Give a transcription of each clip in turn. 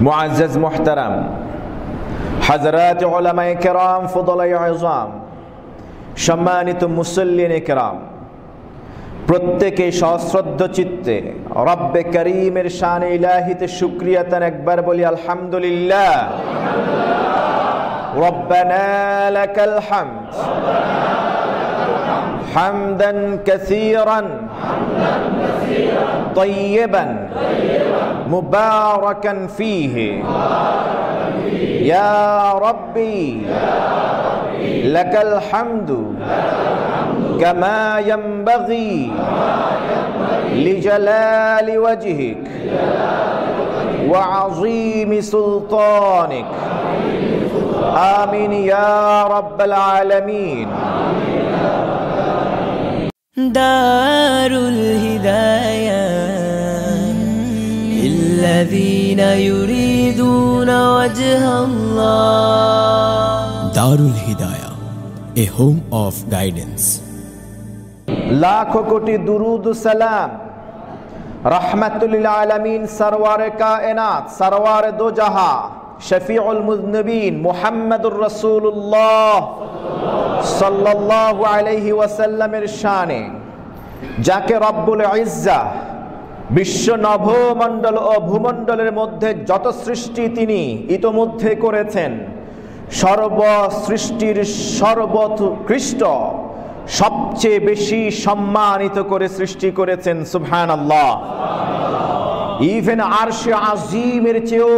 মুআজ্জাজ মুহতারাম, হযরত উলামায়ে কেরাম, ফুদালায়ে আযম, সম্মানিত মুসল্লিনে কেরাম, প্রত্যেকে সশ্রদ্ধ চিত্তে রব্বে করিমের শানে ইলাহিতে শুকরিয়াতান একবার বলি আলহামদুলিল্লাহ। রব্বানা লাকাল হামদ হামদান কাসীরান তাইয়িবান মুবারাকান ফীহি ইয়া রাব্বি লাকাল হামদু কামা ইয়ানবাগি লিজালালি ওয়াজহিক ওয়া আযীমি সুলতানিক। আমিন ইয়া রাব্বাল আলামিন। দারুল হিদায়াহ লিল্লাযীনা ইউরিদুনা ওয়াজহাল্লাহ। দারুল হিদায়াহ, a home of guidance. লাখো কোটি দুরুদ সালাম রহমাতুল লিল আলামিন, সরওয়ারে কায়নাত, সরওয়ারে দো জাহা, শফিউল মুযনিবিন মুহাম্মদুর রাসূলুল্লাহ সাল্লাল্লাহু আলাইহি ওয়াসাল্লামের শানে, যাকে রব্বুল ইজ্জাহ বিশ্ব নভমণ্ডল ও ভূমণ্ডলের মধ্যে যত সৃষ্টি তিনি ইতোমধ্যে করেছেন, সর্বসৃষ্টির সর্বোৎকৃষ্ট সবচেয়ে বেশি সম্মানিত করে সৃষ্টি করেছেন। সুবহানাল্লাহ। ইভেন আরশে আজিমের চেয়েও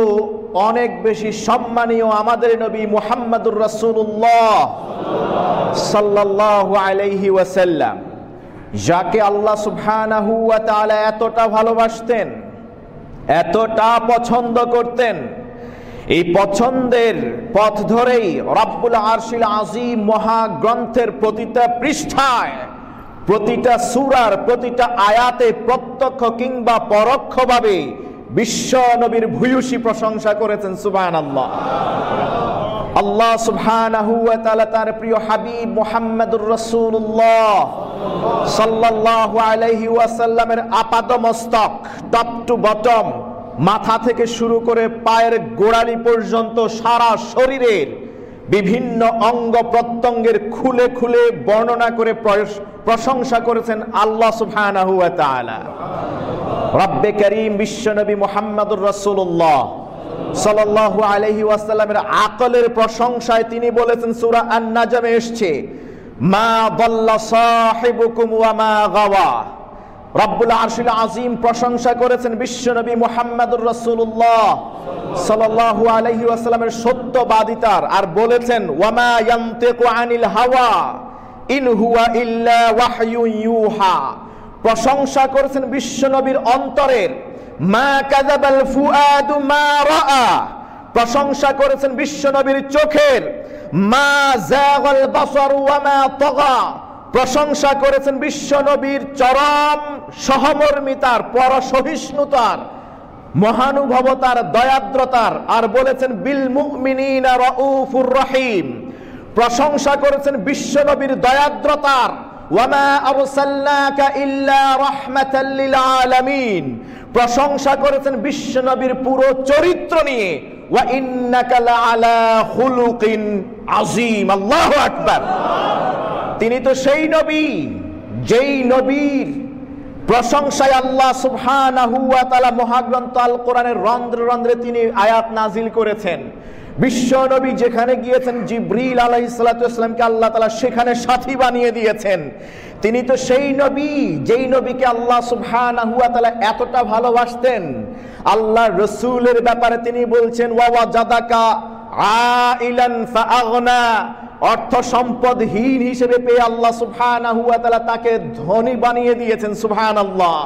অনেক বেশি সম্মানীয় আমাদের নবী মুহাম্মদুর রাসূলুল্লাহ সাল্লাল্লাহু আলাইহি ওয়াসাল্লাম, যাকে আল্লাহ সুবহানাহু ওয়া তাআলা এতটা ভালোবাসতেন, এতটা পছন্দ করতেন। এই পছন্দের পথ ধরেই রব্বুল আরশিল আজিম মহাগ্রন্থের প্রতিটা পৃষ্ঠায়, প্রতিটা সূরার প্রতিটা আয়াতে প্রত্যক্ষ কিংবা পরোক্ষভাবে বিশ্ব নবীর ভূয়সী প্রশংসা করেছেন। সুবহানাল্লাহ। আল্লাহ সুবহানাহু ওয়া তাআলা তার প্রিয় হাবিব মুহাম্মদুর রাসূলুল্লাহ সাল্লাল্লাহু আলাইহি ওয়াসাল্লামের আপাদমস্তক, টপ টু বটম, মাথা থেকে শুরু করে পায়ের গোড়ালি পর্যন্ত সারা শরীরের বিভিন্ন অঙ্গ প্রত্যঙ্গের খুলে খুলে বর্ণনা করে প্রশংসা করেছেন আল্লাহ সুবহানাহু ওয়া তাআলা। রব্বে করিম বিশ্বনবী মুহাম্মদুর রাসূলুল্লাহ সাল্লাল্লাহু আলাইহি ওয়াসাল্লামের আকলের প্রশংসায় তিনি বলেছেন, সূরা আন-নাজমে এসেছে, মা দাল্লা সাহিবুকুম ওয়া মা গাওয়া। রব্বুল আরশিল আজিম প্রশংসা করেছেন বিশ্বনবী মুহাম্মদুর রাসূলুল্লাহ সাল্লাল্লাহু আলাইহি ওয়াসাল্লামের সত্যবাদিতার, আর বলেছেন ওয়া মা ইয়ানতিকু আনিল হাওয়া ইন হুয়া ইল্লা ওয়াহয়ুন ইউহা। প্রশংসা করেছেন বিশ্বনবীর অন্তরের, মা কাযাবাল ফুআদু মা রাআ। প্রশংসা করেছেন বিশ্বনবীর চোখের, মা যাগাল বাসারু ওয়া মা তাগা। প্রশংসা করেছেন বিশ্বনবীর চরম সহমর্মিতার, পরসহিষ্ণুতার, মহানুভবতার, দয়াদ্রতার, আর বলেছেন বিল মুমিনিনা রাউফুর রহিম। প্রশংসা করেছেন বিশ্বনবীর দয়াদ্রতার, ওয়া মা আরসালনাকা ইল্লা রাহমাতাল লিল আলামিন। প্রশংসা করেছেন বিশ্বনবীর পুরো চরিত্র নিয়ে, ওয়া ইন্নাকা লাআলা খুলুকিন আযীম। আল্লাহু আকবার। তিনি তো সেই নবী, যেই নবীর প্রশংসায় আল্লাহ সুবহানাহু ওয়া তাআলা মহাগ্রন্থ আল কোরআনের রন্ধ্রে রন্ধ্রে তিনি আয়াত নাজিল করেছেন। বিশ্ব নবী যেখানে গিয়েছেন, জিবরিল আলাইহিস সালাতু ওয়াস সালামকে আল্লাহ তাআলা সেখানে সাথী বানিয়ে দিয়েছেন। তিনি তো সেই নবী, যেই নবীকে আল্লাহ সুবহানাহু ওয়া তাআলা এতটা ভালোবাসতেন। আল্লাহ রাসূলের ব্যাপারে তিনি বলছেন, ওয়া ওয়াজাদাকা আইলান ফাআগনা। অর্থ সম্পদহীন হিসেবে পেয়ে আল্লাহ সুবহানাহু ওয়া তাআলা তাকে ধনী বানিয়ে দিয়েছেন। সুবহানাল্লাহ।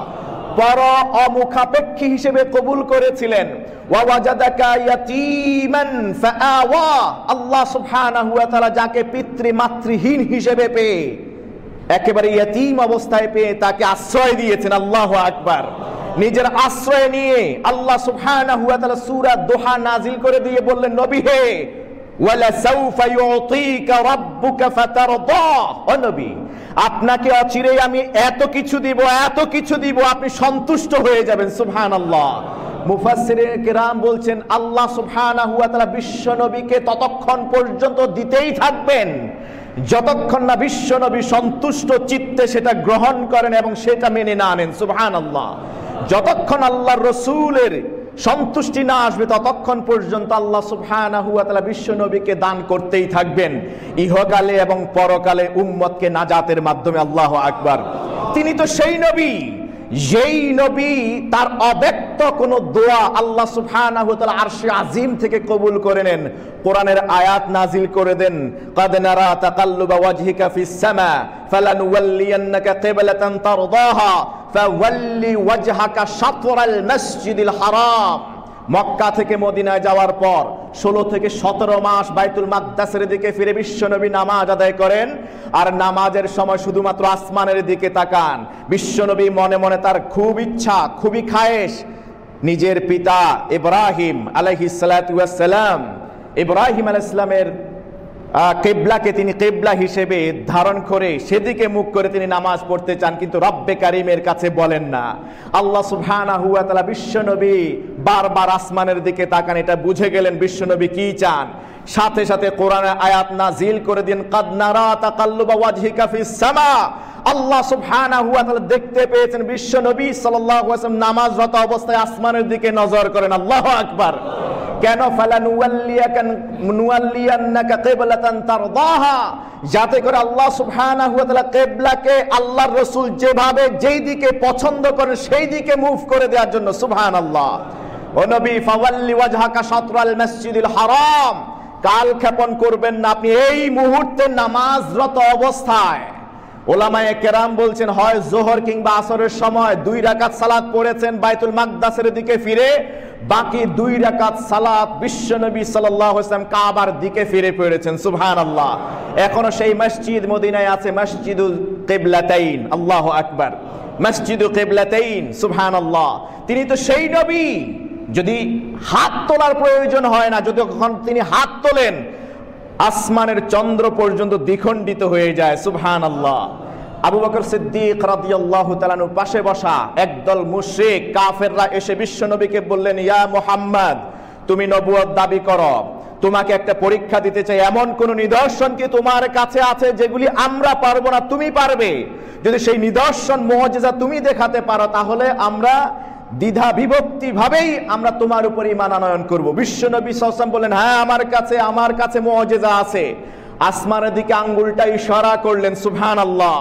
পর অমুখাপেক্ষী হিসেবে কবুল করেছিলেন। ওয়া ওয়াজাদাকা ইয়াতীমান ফাআওয়া। আল্লাহ সুবহানাহু ওয়া তাআলা যাকে পিতৃ মাতৃহীন হিসেবে পেয়ে, একেবারে ইয়াতীম অবস্থায় পেয়ে তাকে আশ্রয় দিয়েছেন। আল্লাহু আকবার। নিজের আশ্রয় নিয়ে আল্লাহ সুবহানাহু ওয়া তাআলা সূরা দোহা নাজিল করে দিয়ে বললেন, নবী হে, ওয়ালা সাউফা ইউতিকা রাব্বুকা ফাতারদা। ও নবী, আপনাকে অচিরেই আমি এত কিছু দিব, এত কিছু দিব, আপনি সন্তুষ্ট হয়ে যাবেন। সুবহানাল্লাহ। মুফাসসিরিন কিরাম বলছেন আল্লাহ সুবহানাহু ওয়া তাআলা বিশ্ব নবীকে ততক্ষণ পর্যন্ত দিতেই থাকবেন যতক্ষণ না বিশ্ব নবী সন্তুষ্ট চিত্তে সেটা গ্রহণ করেন এবং সেটা মেনে না নেন। সুবহানাল্লাহ। যতক্ষণ আল্লাহর রাসূলের সন্তুষ্টি না আসবে ততক্ষণ পর্যন্ত আল্লাহ সুবহানাহু ওয়া তাআলা বিশ্ব নবীকে দান করতেই থাকবেন, ইহকালে এবং পরকালে উম্মতকে নাজাতের মাধ্যমে। আল্লাহু আকবার। তিনি তো সেই নবী যেই নবী তার অব্যক্ত কোন দোয়া আল্লাহ সুবহানাহু ওয়া তাআলা আরশে আজিম থেকে কবুল করে নেন। কোরআনের আয়াত নাজিল করে দেন, কাদ নারা তাকাল্লুবা ওয়াজহিকা ফিস সামা ফালানুওয়াল্লিয়ান্নাকা কিবলাতান তারদাহা ফাওয়াল্লি ওয়াজহাকা শাতরাল মাসজিদিল হারাম। মক্কা থেকে মদিনায় যাওয়ার পর 16 থেকে 17 মাস বাইতুল মাকদাসের দিকে ফিরে বিশ্বনবী নামাজ আদায় করেন, আর নামাজের সময় শুধুমাত্র আসমানের দিকে তাকান। বিশ্বনবী মনে মনে তার খুব ইচ্ছা, খুবই খায়েশ নিজের পিতা ইব্রাহিম আলাইহিস সালাতু ওয়াস সালাম, ইব্রাহিম আলাইহিস সালামের কিবলাকে তিনি কিবলা হিসেবে ধারণ করে সেদিকে মুখ করে তিনি নামাজ পড়তে চান, কিন্তু রব্বে কারীমের কাছে বলেন না। আল্লাহ সুবহানাহু ওয়া তাআলা বিশ্বনবী বারবার আসমানের দিকে তাকান, এটা বুঝে গেলেন বিশ্বনবী কি চান। সাথে সাথে কোরআনের আয়াত নাজিল করে দিন, কাদ নারা তাকাল্লুবা ওয়াজহিকা ফিস সামা। আল্লাহ সুবহানাহু ওয়া তাআলা দেখতে পেয়েছেন বিশ্বনবী সাল্লাল্লাহু আলাইহি ওয়াসাল্লাম নামাজরত অবস্থায় আসমানের দিকে নজর করেন। আল্লাহু আকবার। কেন? ফালানুওয়াল্লিয়ান্নাকা কিবলাতান তারদাহা, যাতে করে আল্লাহ সুবহানাহু ওয়া তাআলা কিবলাকে আল্লাহর রাসূল যেভাবে যেই দিকে পছন্দ করেন সেই দিকে মুভ করে দেওয়ার জন্য। সুবহানাল্লাহ। ও নবী, ফাওয়াল্লি ওয়াজহাকা শাতরাল মাসজিদিল হারাম, কাল ক্ষেপণ করবেন না আপনি এই মুহূর্তে নামাজরত অবস্থায়। ওলামায়ে কেরাম বলছেন হয় যোহর কিংবা আসরের সময় 2 রাকাত সালাত পড়েছেন বাইতুল মাকদাসের দিকে ফিরে, বাকি 2 রাকাত সালাত বিশ্বনবী সাল্লাল্লাহু আলাইহি ওয়াসাল্লাম কাবার দিকে ফিরে পড়েছেন। সুবহানাল্লাহ। এখনো সেই মসজিদ মদিনায় আছে, মসজিদুল কিবলাতাইন। আল্লাহু আকবার। মসজিদুল কিবলাতাইন। সুবহানাল্লাহ। তিনি তো সেই নবী, যদি হাত তোলার প্রয়োজন হয় না, যদি কখন তিনি হাত তোলেন আসমানের চন্দ্র পর্যন্ত দ্বিখণ্ডিত হয়ে যায়। সুবহানাল্লাহ। আবু বকর সিদ্দিক রাদিয়াল্লাহু তাআলা আনহু পাশে বসা একদল মুশরিক কাফেররা এসে বিশ্বনবীকে বললেন, ইয়া মুহাম্মদ, তুমি নবুয়ত দাবি করো, তোমাকে একটা পরীক্ষা দিতে চাই, এমন কোন নিদর্শন কি তোমার কাছে আছে যেগুলি আমরা পারবো না, তুমি পারবে? যদি সেই নিদর্শন মুআজিজা তুমি দেখাতে পারো তাহলে আমরা দ্বিধা বিভক্তি ভাবেই আমরা তোমার উপর ঈমান আনয়ন করব। বিশ্বনবী সাল্লাল্লাহু আলাইহি ওয়াসাল্লাম বলেন, হ্যাঁ আমার কাছে মুআজিজা আছে। আসমানের দিকে আঙ্গুলটা ইশারা করলেন। সুবহানাল্লাহ।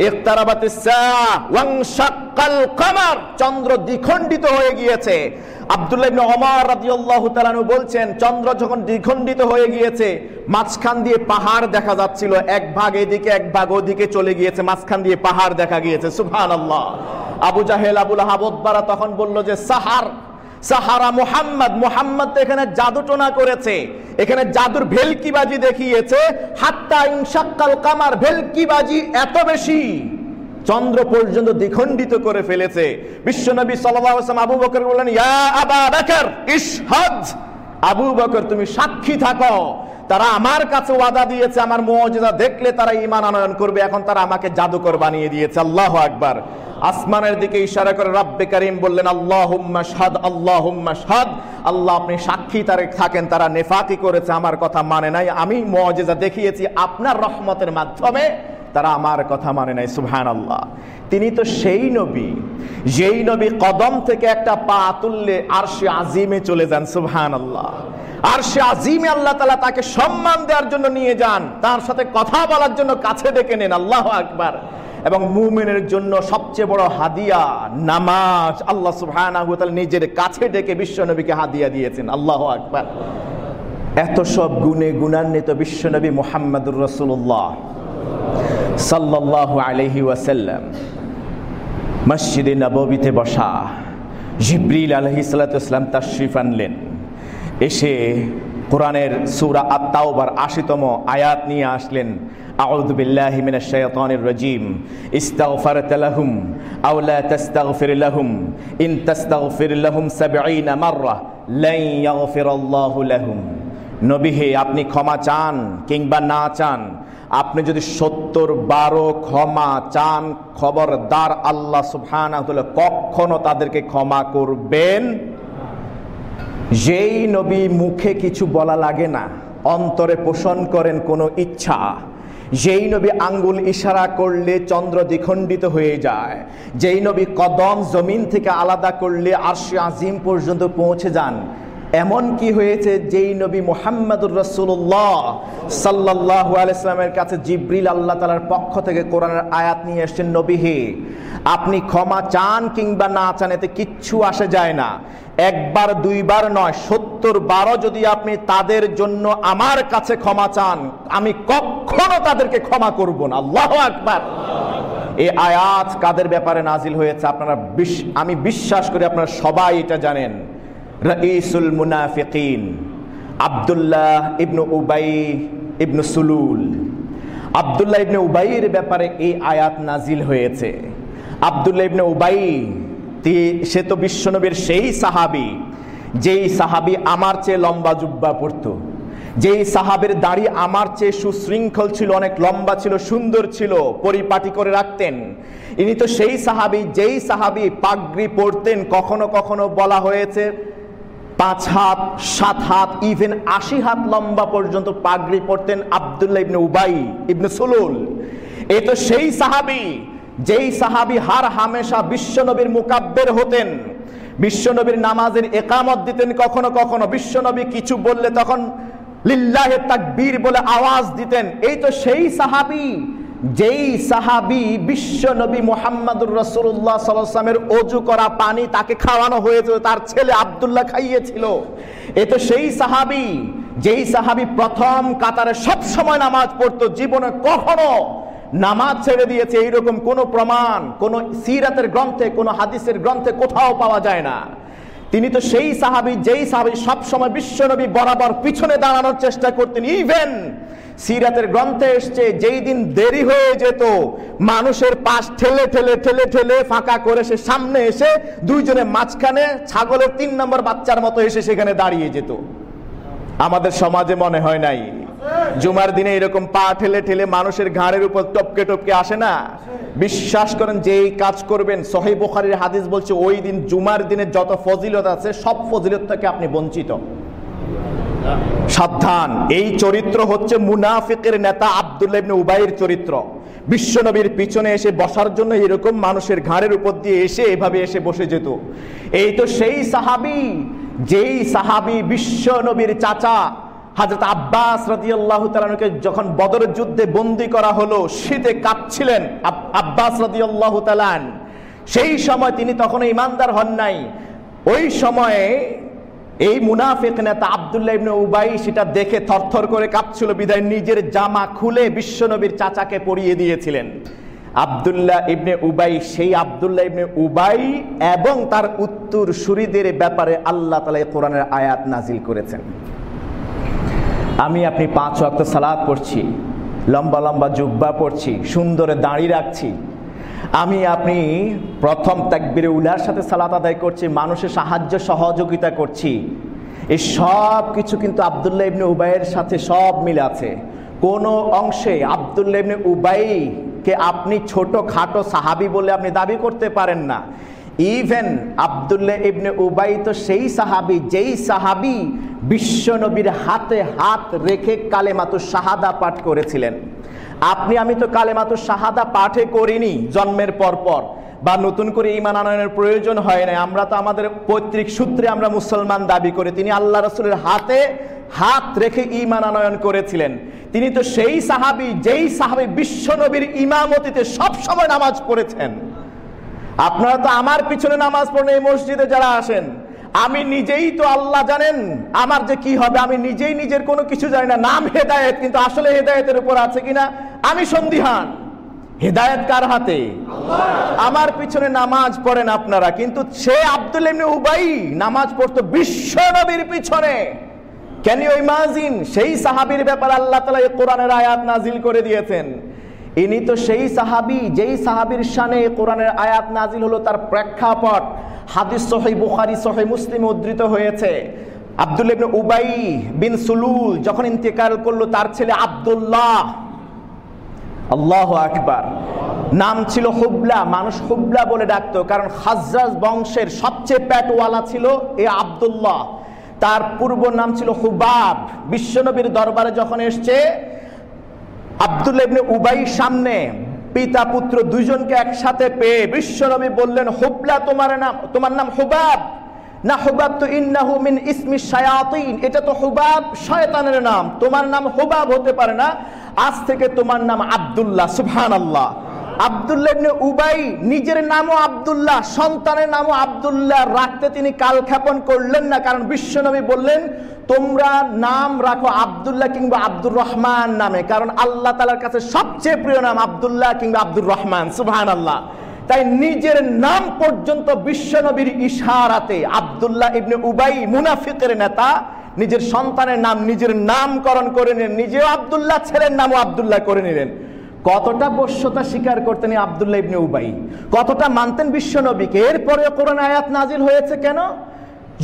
ইকতারাবাতিস সাআ ওয়ানশাক্কাল কমার, চন্দ্র দ্বিখণ্ডিত হয়ে গিয়েছে। আব্দুল্লাহ ইবনে ওমর রাদিয়াল্লাহু তাআলা আনহু বলছেন, চন্দ্র যখন দ্বিখণ্ডিত হয়ে গিয়েছে মাঝখান দিয়ে পাহাড় দেখা যাচ্ছিল, এক ভাগ এদিকে এক ভাগ ওদিকে চলে গিয়েছে, মাঝখান দিয়ে পাহাড় দেখা গিয়েছে। সুবহানাল্লাহ। আবু জাহেল আবু লাহাব উতবারা তখন বলল যে সাহারা মুহাম্মদ তো এখানে জাদুটোনা করেছে, এখানে জাদুর ভেলকিবাজি দেখিয়েছে। হাত্তা ইনশাক্কাল কামার, ভেলকিবাজি এত বেশি চন্দ্র পর্যন্ত দ্বিখণ্ডিত করে ফেলেছে। বিশ্বনবী সাল্লাল্লাহু আলাইহি ওয়াসাল্লাম আবু বকর বললেন, ইয়া আবা বকর ইশহাদ, আবু বকর তুমি সাক্ষী থাকো, তারা আমার কাছে ওয়াদা দিয়েছে আমার মুআজিজা দেখলে তারা ঈমান আনয়ন করবে, এখন তারা আমাকে জাদুকর বানিয়ে দিয়েছে। আল্লাহু আকবার। আসমানের দিকে ইশারা করে রব্বে কারীম বললেন, আল্লাহুম্মা শাহাদ, আল্লাহুম্মা শাহাদ, আল্লাহ আপনি সাক্ষী থাকেন, তারা নেফাকি করেছে, আমার কথা মানে নাই, আমি মুআজিজা দেখিয়েছি আপনার রহমতের মাধ্যমে, তারা আমার কথা মানে নাই। সুবহানাল্লাহ। তিনি তো সেই নবী যেই নবী কদম থেকে একটা পা তুললে আরশে আজিমে চলে যান। সুবহানাল্লাহ। আরশে আজিমে আল্লাহ তাআলা তাকে সম্মান দেওয়ার জন্য নিয়ে যান, তার সাথে কথা বলার জন্য কাছে ডেকে নেন। আল্লাহু আকবার। এবং মুমিনের জন্য সবচেয়ে বড় হাদিয়া নামাজ, আল্লাহ সুবহানাহু ওয়া তাআলা নিজের কাছে ডেকে বিশ্বনবীকে হাদিয়া দিয়েছেন। আল্লাহু আকবার। এত সব গুণে গুণান্বিত বিশ্বনবী মুহাম্মদুর রাসূলুল্লাহ সাল্লাল্লাহু আলাইহি ওয়াসাল্লাম মসজিদে নববীতে বসা, জিবরিল আলাইহিস সালাতু ওয়াস সালাম তাশরিফ আনলেন, এসে কোরআনের সূরা আত-তাওবার ৮০তম আয়াত নিয়ে আসলেন। আউযু বিল্লাহি মিনাশ শাইতানির রাজীম। ইস্তাগফিরতা লাহুম আও লা তাস্তাগফির লাহুম ইন তাস্তাগফির লাহুম ৭০ মাররা লান ইয়াগফিরাল্লাহু লাহুম। নবী হে, আপনি ক্ষমা চান কিংবা না চান, আপনি যদি ৭০ ক্ষমা চান, খবরদার আল্লাহ সুবহানাহু ওয়া তাআলা কখনো তাদেরকে ক্ষমা করবেন যেই নবী মুখে কিছু বলা লাগে না, অন্তরে পোষণ করেন কোনো ইচ্ছা, যেই নবী আঙ্গুল ইশারা করলে চন্দ্র দ্বিখণ্ডিত হয়ে যায়, যেই নবী কদম জমিন থেকে আলাদা করলে আরশে আজিম পর্যন্ত পৌঁছে যান, এমন কি হয়েছে যেই নবী মুহাম্মদুর রাসূলুল্লাহ সাল্লাল্লাহু আলাইহি সাল্লামের কাছে জিবরিল আল্লাহ তাআলার পক্ষ থেকে কোরআনের আয়াত নিয়ে এসেছেন, নবী হে আপনি ক্ষমা চান কিংবা না চান এতে কিচ্ছু আসে যায় না, একবার দুইবার নয় 70 বারও যদি আপনি তাদের জন্য আমার কাছে ক্ষমা চান আমি কখনো তাদেরকে ক্ষমা করব না। আল্লাহু আকবার। এই আয়াত কাদের ব্যাপারে নাজিল হয়েছে আপনারা আমি বিশ্বাস করি আপনারা সবাই এটা জানেন। রাইসুল মুনাফিকিন আব্দুল্লাহ ইবনে উবাই ইবনে সুলুল, আব্দুল্লাহ ইবনে উবাইয়ের ব্যাপারে এই আয়াত নাজিল হয়েছে। আব্দুল্লাহ ইবনে উবাই সে তো বিশ্বনবীর সেই সাহাবী যেই সাহাবী আমার চেয়ে লম্বা জুব্বা পরতো, যেই সাহাবের দাড়ি আমার চেয়ে সুশৃঙ্খল ছিল, অনেক লম্বা ছিল, সুন্দর ছিল, পরিপাটি করে রাখতেন। ইনি তো সেই সাহাবী যেই সাহাবী পাগড়ি পরতেন, কখনো কখনো বলা হয়েছে 5 হাত 7 হাত ইভেন 80 হাত লম্বা পর্যন্ত পাগড়ি পরতেন আব্দুল্লাহ ইবনে উবাই ইবনে সুলুল। এই তো সেই সাহাবী যেই সাহাবী হার হামেশা বিশ্বনবীর মুকাব্বির হতেন, বিশ্বনবীর নামাজের ইকামত দিতেন, কখনো কখনো বিশ্বনবী কিছু বললে তখন লিল্লাহে তাকবীর বলে আওয়াজ দিতেন। এই তো সেই সাহাবী যেই সাহাবী বিশ্বনবী মুহাম্মদুর রাসূলুল্লাহ সাল্লাল্লাহু আলাইহি ওয়াসাল্লামের ওযু করা পানি তাকে খাওয়ানো হয়েছিল, তার ছেলে আব্দুল্লাহ খাইয়েছিল। এই তো সেই সাহাবী যেই সাহাবী প্রথম কাতারে সব সময় নামাজ পড়তো, জীবনে কখনো নামাজ ছেড়ে দিয়েছে এইরকম কোন প্রমাণ কোন সিরাতের গ্রন্থে কোন হাদিসের গ্রন্থে কোথাও পাওয়া যায় না। তিনি তো সেই সাহাবী যেই সাহাবী সব সময় বিশ্বনবী বরাবর পিছনে দাঁড়ানোর চেষ্টা করতেন। ইভেন সিরাতের গ্রন্থে এসছে যেই দিন দেরি হয়ে যেত মানুষের পাশ ঠেলে ঠেলে ঠেলে ঠেলে ফাঁকা করে সে সামনে এসে দুইজনে মাঝখানে ছাগলের 3 নম্বর বাচ্চার মতো এসে সেখানে দাঁড়িয়ে যেত। আমাদের সমাজে মনে হয় নাই জুমার দিনে এরকম পা ঠেলে ঠেলে মানুষের ঘাড়ের উপর টপকে টপকে আসে না? বিশ্বাস করেন যেই কাজ করবেন, সহিহ বুখারীর হাদিস বলছে ওই দিন জুমার দিনে যত ফজিলত আছে সব ফজিলত থেকে আপনি বঞ্চিত। সাবধান, এই চরিত্র হচ্ছে মুনাফিকের নেতা আব্দুল্লাহ ইবনে উবাইয়ের চরিত্র। বিশ্বনবীর পিছনে এসে বসার জন্য এরকম মানুষের ঘাড়ের উপর দিয়ে এসে এভাবে এসে বসে যেত। এই তো সেই সাহাবী যেই সাহাবী বিশ্বনবীর চাচা হযরত আব্বাস রাদিয়াল্লাহু তাআলা আনহুকে যখন বদরের যুদ্ধে বন্দী করা হলো, শীতে কাঁপছিলেন আব্বাস রাদিয়াল্লাহু তাআলা, সেই সময় তিনি তখন ঈমানদার হন নাই। ওই সময়ে এই মুনাফিক নেতা আব্দুল্লাহ ইবনে উবাই সেটা দেখে থরথর করে কাঁপছিল, বিধায় নিজের জামা খুলে বিশ্বনবীর চাচাকে পরিয়ে দিয়েছিলেন। আব্দুল্লাহ ইবনে উবাই, সেই আব্দুল্লাহ ইবনে উবাই এবং তার উত্তরসূরিদের ব্যাপারে আল্লাহ তাআলা এই কোরআনের আয়াত নাজিল করেছেন। আমি আপনি 5 ওয়াক্ত সালাত পড়ছি, লম্বা লম্বা জুব্বা পড়ছি, সুন্দর দাড়ি রাখছি, আমি আপনি প্রথম তাকবীরে উলার সাথে সালাত আদায় করছি, মানুষের সাহায্য সহযোগিতা করছি, এই সব কিছু কিন্তু আব্দুল্লাহ ইবনে উবাইয়ের সাথে সব মিল আছে। কোনো অংশে আব্দুল্লাহ ইবনে উবাইকে আপনি ছোট খাটো সাহাবী বলে আপনি দাবি করতে পারেন না। ইভেন আব্দুল্লাহ ইবনে উবাই তো সেই সাহাবী যেই সাহাবী বিশ্বনবীর হাতে হাত রেখে কালেমাতুশ শাহাদা পাঠ করেছিলেন। আপনি আমি তো কালেমাতুশ শাহাদা পাঠে করিনি জন্মের পর বা নতুন করে ঈমান আনয়নের প্রয়োজন হয় না। আমরা তো আমাদের পৈতৃক সূত্রে আমরা মুসলমান দাবি করি। তিনি আল্লাহ রাসূলের হাতে হাত রেখে ঈমান আনয়ন করেছিলেন। তিনি তো সেই সাহাবী যেই সাহাবী বিশ্বনবীর ইমামতিতে সব সময় নামাজ পড়েছেন। আপনারা তো আমার পিছনে নামাজ পড়েন এই মসজিদে যারা আসেন, আমি নিজেই তো আল্লাহ জানেন আমার যে কি হবে, আমি নিজেই নিজের কোনো কিছু জানি না। নাম হেদায়েত, কিন্তু আসলে হেদায়েতের উপর আছে কিনা আমি সন্দিহান। হেদায়েত কার হাতে? আমার পিছনে নামাজ পড়েন আপনারা, কিন্তু সে আব্দুল্লাহ ইবনে উবাই নামাজ পড়তো বিশ্বনবীর পিছনে। Can you imagine? সেই সাহাবীর ব্যাপারে আল্লাহ তাআলা এই কোরআনের আয়াত নাজিল করে দিয়েছেন। ইনি তো সেই সাহাবী যেই সাহাবীর শানে কোরআনের আয়াত নাজিল হলো, তার প্রেক্ষাপট হাদিস সহিহ বুখারী সহিহ মুসলিমে উদ্ধৃত হয়েছে। আব্দুল্লাহ ইবনে উবাই বিন সুলুল যখন ইন্তেকাল করলো, তার ছেলে আব্দুল্লাহ, আল্লাহু আকবার, নাম ছিল হুবলা। মানুষ হুবলা বলে ডাকতো, কারণ খাজরাজ বংশের সবচেয়ে পেটওয়ালা ছিল এই আব্দুল্লাহ। তার পূর্ব নাম ছিল হুবাব। বিশ্বনবীর দরবারে যখন এসছে, আব্দুল্লাহ ইবনে উবাই সামনে, পিতা পুত্র দুইজনকে একসাথে পেয়ে বিশ্বনবী বললেন, হুবলা তোমার নাম হুবাব না? হুবাব তো ইন্নাহু মিন ইসমি শায়াতিন, এটা তো হুবাব শয়তানের নাম, তোমার নাম হুবাব হতে পারে না, আজ থেকে তোমার নাম আব্দুল্লাহ। সুবহানাল্লাহ। আব্দুল্লাহ ইবনে উবাই নিজের নামও আব্দুল্লাহ, সন্তানের নামও আব্দুল্লাহ রাখতে তিনি কালক্ষেপণ করলেন না, কারণ বিশ্বনবী বললেন তোমরা নাম রাখো আব্দুল্লাহ কিংবা আব্দুর রহমান নামে, কারণ আল্লাহ তাআলার কাছে সবচেয়ে প্রিয় নাম আব্দুল্লাহ কিংবা আব্দুর রহমান। সুবহানাল্লাহ। তাই নিজের নাম পর্যন্ত বিশ্বনবীর ইশারাতে আব্দুল্লাহ ইবনে উবাই, মুনাফিকের নেতা, নিজের সন্তানের নাম নিজের নামকরণ করে নিলেন, নিজেও আব্দুল্লাহ, ছেলের নামও আব্দুল্লাহ করে নিলেন। কতটা বশ্যতা স্বীকার করতেন আব্দুল্লাহ ইবনে উবাই, কতটা মানতেন বিশ্বনবীকে। এরপরে কোরআন আয়াত নাজিল হয়েছে কেন?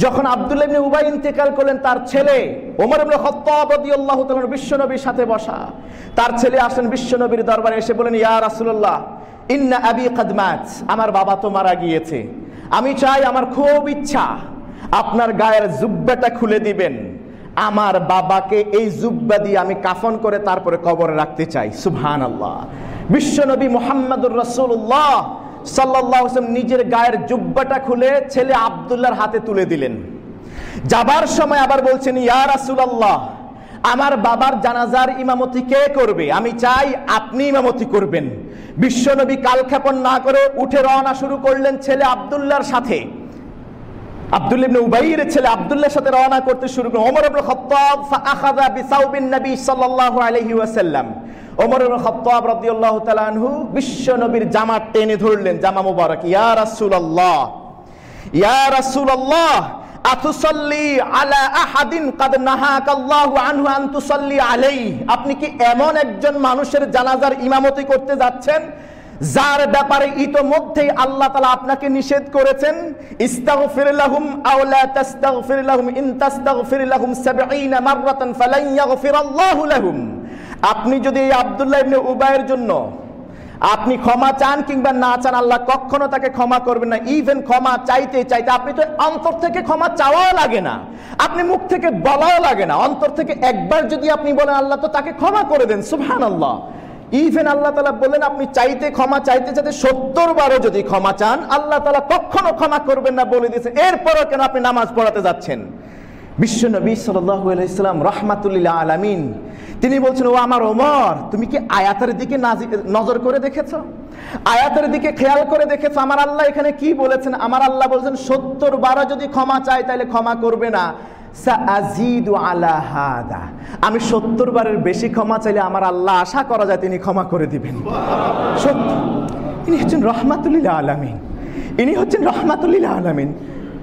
যখন আব্দুল্লাহ ইবনে উবাই ইন্তেকাল করলেন, তার ছেলে ওমর ইবনে খাত্তাব রাদিয়াল্লাহু তাআলা বিশ্বনবীর সাথে বসা, তার ছেলে আসেন বিশ্বনবীর দরবারে, এসে বলেন, ইয়া রাসূলুল্লাহ ইন্না আবি কাদ মাত, আমার বাবা তো মারা গিয়েছে, আমি চাই, আমার খুব ইচ্ছা আপনার গায়ের জুব্বাটা খুলে দিবেন, আমার বাবাকে এই জুব্বা দিয়ে আমি কাফন করে তারপরে কবরে রাখতে চাই। সুবহানাল্লাহ। বিশ্বনবী মুহাম্মদুর রাসূলুল্লাহ সাল্লাল্লাহু আলাইহি ওয়াসাল্লাম নিজের গায়ের জুব্বাটা খুলে ছেলে আব্দুল্লাহর হাতে তুলে দিলেন। যাবার সময় আবার বলছেন, ইয়া রাসূলুল্লাহ আমার বাবার জানাজার ইমামতি কে করবে? আমি চাই আপনি ইমামতি করবেন। বিশ্বনবী কালক্ষেপণ না করে উঠে রওনা শুরু করলেন ছেলে আব্দুল্লাহর সাথে। আব্দুল্লাহ ইবনে উবাইয়ের ছেলে আব্দুল্লাহর সাথে রওনা করতে শুরু করলেন। ওমর ইবনে খাত্তাব ফাআখাযা বিসাউবিন নবী সাল্লাল্লাহু আলাইহি ওয়াসাল্লাম, ওমর ইবনে খাত্তাব রাদিয়াল্লাহু তাআলা আনহু বিশ্বনবীর জামা টেনে ধরলেন, জামা মুবারক। ইয়া রাসূলুল্লাহ, ইয়া রাসূলুল্লাহ আতুসাল্লি আলা আহাদিন কাদ নাহাকাল্লাহু আনহু আন তুসাল্লি আলাইহি, আপনি কি এমন একজন মানুষের জানাজার ইমামতি করতে যাচ্ছেন যার ব্যাপারে ইতোমধ্যেই আল্লাহ তাআলা আপনাকে নিষেধ করেছেন? ইস্তাগফির লাহুম আও লা তাস্তাগফির লাহুম ইন তাস্তাগফির লাহুম 70 মাররাতান ফালান ইয়াগফিরাল্লাহু লাহুম। আপনি যদি এই আব্দুল্লাহ ইবনে উবাইয়ের জন্য আপনি ক্ষমা চান কিংবা না চান, আল্লাহ কখনো তাকে ক্ষমা করবেন না। ইভেন ক্ষমা চাইতে চাইতে, আপনি তো অন্তর থেকে ক্ষমা চাওয়াও লাগে না, আপনি মুখ থেকে বলাও লাগে না, অন্তর থেকে একবার যদি আপনি বলেন আল্লাহ তো তাকে ক্ষমা করে দেন। সুবহানাল্লাহ। ইভেন আল্লাহ তাআলা বলেন আপনি চাইতে ক্ষমা চাইতে চাইতে 70 বারও যদি ক্ষমা চান, আল্লাহ তাআলা কখনো ক্ষমা করবেন না বলে দিয়েছেন। এরপরও কেন আপনি নামাজ পড়াতে যাচ্ছেন? বিশ্বনবী সাল্লাল্লাহু আলাইহি ওয়াসাল্লাম রাহমাতুল লিল আলামিন, তিনি বলছেন, ও আমার ওমর, তুমি কি আয়াতের দিকে নজর করে দেখেছো? আয়াতের দিকে খেয়াল করে দেখেছো আমার আল্লাহ এখানে কি বলেছেন? আমার আল্লাহ বলেছেন 70 বারও যদি ক্ষমা চাই তাহলে ক্ষমা করবে না। সাআজিদু আলা হাদা, আমি 70 বারের বেশি ক্ষমা চাইলে আমার আল্লাহ আশা করা যায় তিনি ক্ষমা করে দিবেন। ইনি হচ্ছেন রাহমাতুল লিল আলামিন, ইনি হচ্ছেন রাহমাতুল লিল আলামিন।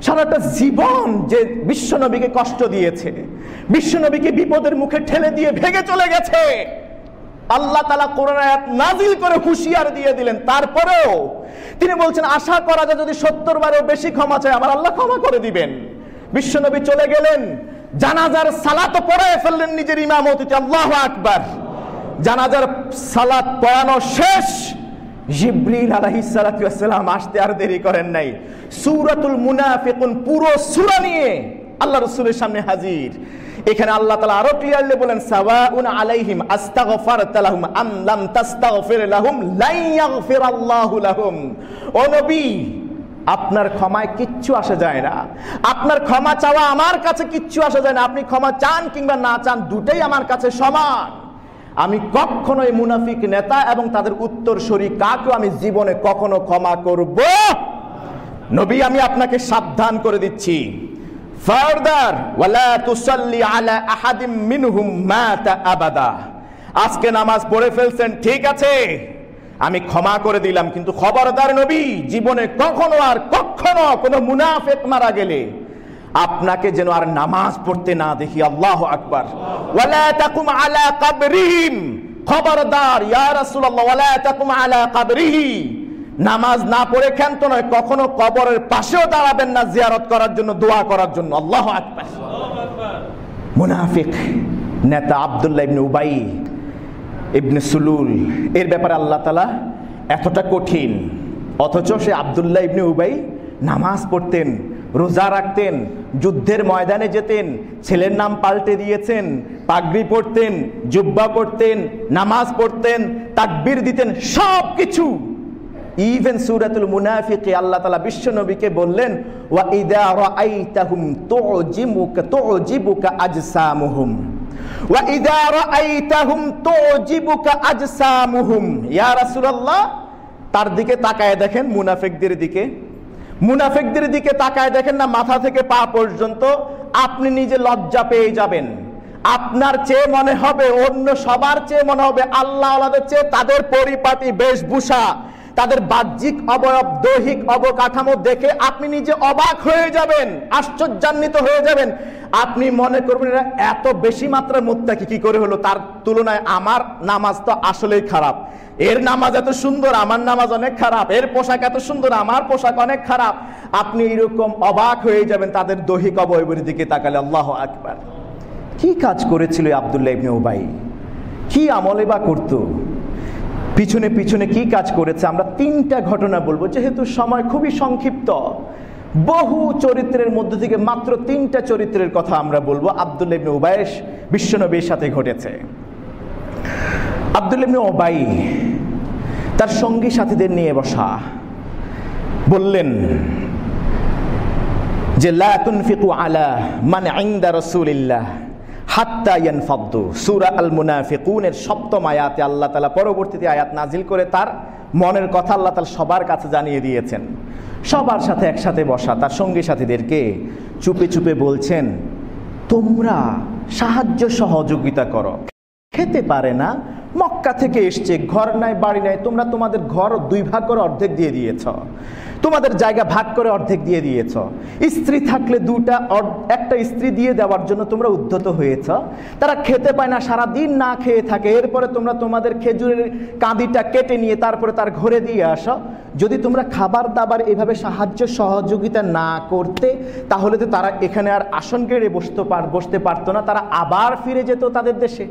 সারাটা জীবন যে বিশ্বনবীকে কষ্ট দিয়েছে, বিশ্বনবীকে বিপদের মুখে ঠেলে দিয়ে ভেগে চলে গেছে, আল্লাহ তাআলা কোরআন আয়াত নাজিল করে হুঁশিয়ার দিয়ে দিলেন। তারপরেও তিনি বলছেন আশা করা যায় যদি 70 বারেও বেশি ক্ষমা চায় আমার আল্লাহ ক্ষমা করে দিবেন। বিশ্বনবী চলে গেলেন, জানাজার সালাত পড়ায় ফেললেন নিজের ইমামতিতে। আল্লাহু আকবার। জানাজার সালাত পড়ানো শেষ, জিবরিল আলাইহিস সালাতু ওয়াস সালাম আসতে আর দেরি করেন নাই। সূরাতুল মুনাফিকুন পুরো সূরা নিয়ে আল্লাহ রাসূলের সামনে হাজির। এখানে আল্লাহ তাআলা আরো ক্লিয়ারলি বলেন, সাওয়াউন আলাইহিম আস্তাগফারতা লাহুম আম লাম তাস্তাগফির লাহুম লা ইয়াগফিরাল্লাহু লাহুম। ও নবী, আপনার ক্ষমায় কিচ্ছু আসে যায় না, আপনার ক্ষমা চাওয়া আমার কাছে কিচ্ছু আসে যায় না, আপনি ক্ষমা চান কিংবা না চান দুটেই আমার কাছে সমান। আমি কখনো এই মুনাফিক নেতা এবং তাদের উত্তরসূরি কাকেও আমি জীবনে কখনো ক্ষমা করব নবী, আমি আপনাকে সাবধান করে দিচ্ছি। ফারদার ওয়ালা তুসাল্লি আলা আহাদিম মিনহুম মাতা আবাদা। আজকে নামাজ পড়ে ফেলছেন, ঠিক আছে, আমি ক্ষমা করে দিলাম, কিন্তু খবরদার নবী, জীবনে কখনো আর কখনো কোনো মুনাফিক মারা গেলে আপনাকে যেন আর নামাজ পড়তে না দেখি। আল্লাহু আকবার। ওয়ালা তাকুম আলা কবরিহিম, খবরদার ইয়া রাসূলুল্লাহ, ওয়ালা তাকুম আলা কবরিহি, নামাজ না পড়ে ক্ষান্ত নয়, কখনো কবরের পাশেও দাঁড়াবেন না জিয়ারত করার জন্য, দোয়া করার জন্য। আল্লাহু আকবার। মুনাফিক নেতা আব্দুল্লাহ ইবনে উবাই ইবনে সুলুল, এর ব্যাপারে আল্লাহ তাআলা এতটা কঠিন, অথচ সে আব্দুল্লাহ ইবনে উবাই নামাজ পড়তেন, রোজা রাখতেন, যুদ্ধের ময়দানে যেতেন, ছেলের নাম পাল্টে দিয়েছেন, পাগড়ি পরতেন, জুব্বা পরতেন, নামাজ পড়তেন, তাকবীর দিতেন, সব কিছু। ইভেন সূরাতুল মুনাফিকে আল্লাহ তাআলা বিশ্ব নবীকে বললেন, ওয়া ইযা রাআইতাহুম তুজিবুকা আজসামুহুম ওয়া ইযা রাআইতাহুম তুজিবুকা আজসামুহুম। ইয়া রাসূলুল্লাহ, তার দিকে তাকায় দেখেন, মুনাফিকদের দিকে, মুনাফিকদের দিকে তাকায় দেখেন না, মাথা থেকে পা পর্যন্ত আপনি নিজে লজ্জা পেয়ে যাবেন। আপনার চেয়ে মনে হবে, অন্য সবার চেয়ে মনে হবে, আল্লাহ ওয়ালাদের চেয়ে তাদের পরিপাটি বেশভূষা, তাদের বাহ্যিক অবয়ব, দৈহিক অবকাঠামো দেখে আপনি নিজে অবাক হয়ে যাবেন, আশ্চর্যান্বিত হয়ে যাবেন। আপনি মনে করবেন এরা এত বেশি মাত্রার মুত্তাকি কি করে হলো, তার তুলনায় আমার নামাজ তো আসলেই খারাপ, এর নামাজ এত সুন্দর, আমার নামাজ অনেক খারাপ, এর পোশাক এত সুন্দর, আমার পোশাক অনেক খারাপ। আপনি এরকম অবাক হয়ে যাবেন তাদের দৈহিক অবয়বের দিকে তাকালে। আল্লাহু আকবার। কি কাজ করেছিল আব্দুল্লাহ ইবনে উবাই, কি আমলে বা করতো, পিছনে পিছনে কি কাজ করেছে, আমরা 3টা ঘটনা বলবো, যেহেতু সময় খুবই সংক্ষিপ্ত। বহু চরিত্রের মধ্যে থেকে মাত্র 3টা চরিত্রের কথা আমরা বলবো আব্দুল্লাহ ইবনে উবাই বিশ্বনবীর সাথে ঘটেছে। আব্দুল্লাহ ইবনে উবাই তার সঙ্গী সাথীদের নিয়ে বসা, বললেন যে লা তুনফিকু আলা মান ইনদা রাসূলিল্লাহ হাত্তা ইয়ানফাদ্দু। সূরা আল মুনাফিকুনের 7ম আয়াতে আল্লাহ তাআলা পরবর্তীতে আয়াত নাজিল করে তার মনের কথা আল্লাহ তাআলা সবার কাছে জানিয়ে দিয়েছেন। সবার সাথে একসাথে বসা, তার সঙ্গী সাথীদেরকে চুপে চুপে বলছেন, তোমরা সাহায্য সহযোগিতা করো। খেতে পারে না, মক্কা থেকে এসছে, ঘর নাই বাড়ি নাই, তোমরা তোমাদের ঘর 2 ভাগ করে অর্ধেক দিয়ে দিয়েছ, তোমাদের জায়গা ভাগ করে অর্ধেক দিয়ে দিয়েছ। স্ত্রী থাকলে 2টা, একটা স্ত্রী দিয়ে দেওয়ার জন্য তোমরা উদ্ধত হয়েছ। তারা খেতে পায় না, সারা দিন না খেয়ে থাকে, এরপরে তোমরা তোমাদের খেজুরের কাঁদিটা কেটে নিয়ে তারপরে তার ঘরে দিয়ে আসো। যদি তোমরা খাবার দাবার এভাবে সাহায্য সহযোগিতা না করতে, তাহলে তো তারা এখানে আর আসন কেড়ে বসতে পারতো না, তারা আবার ফিরে যেত তাদের দেশে।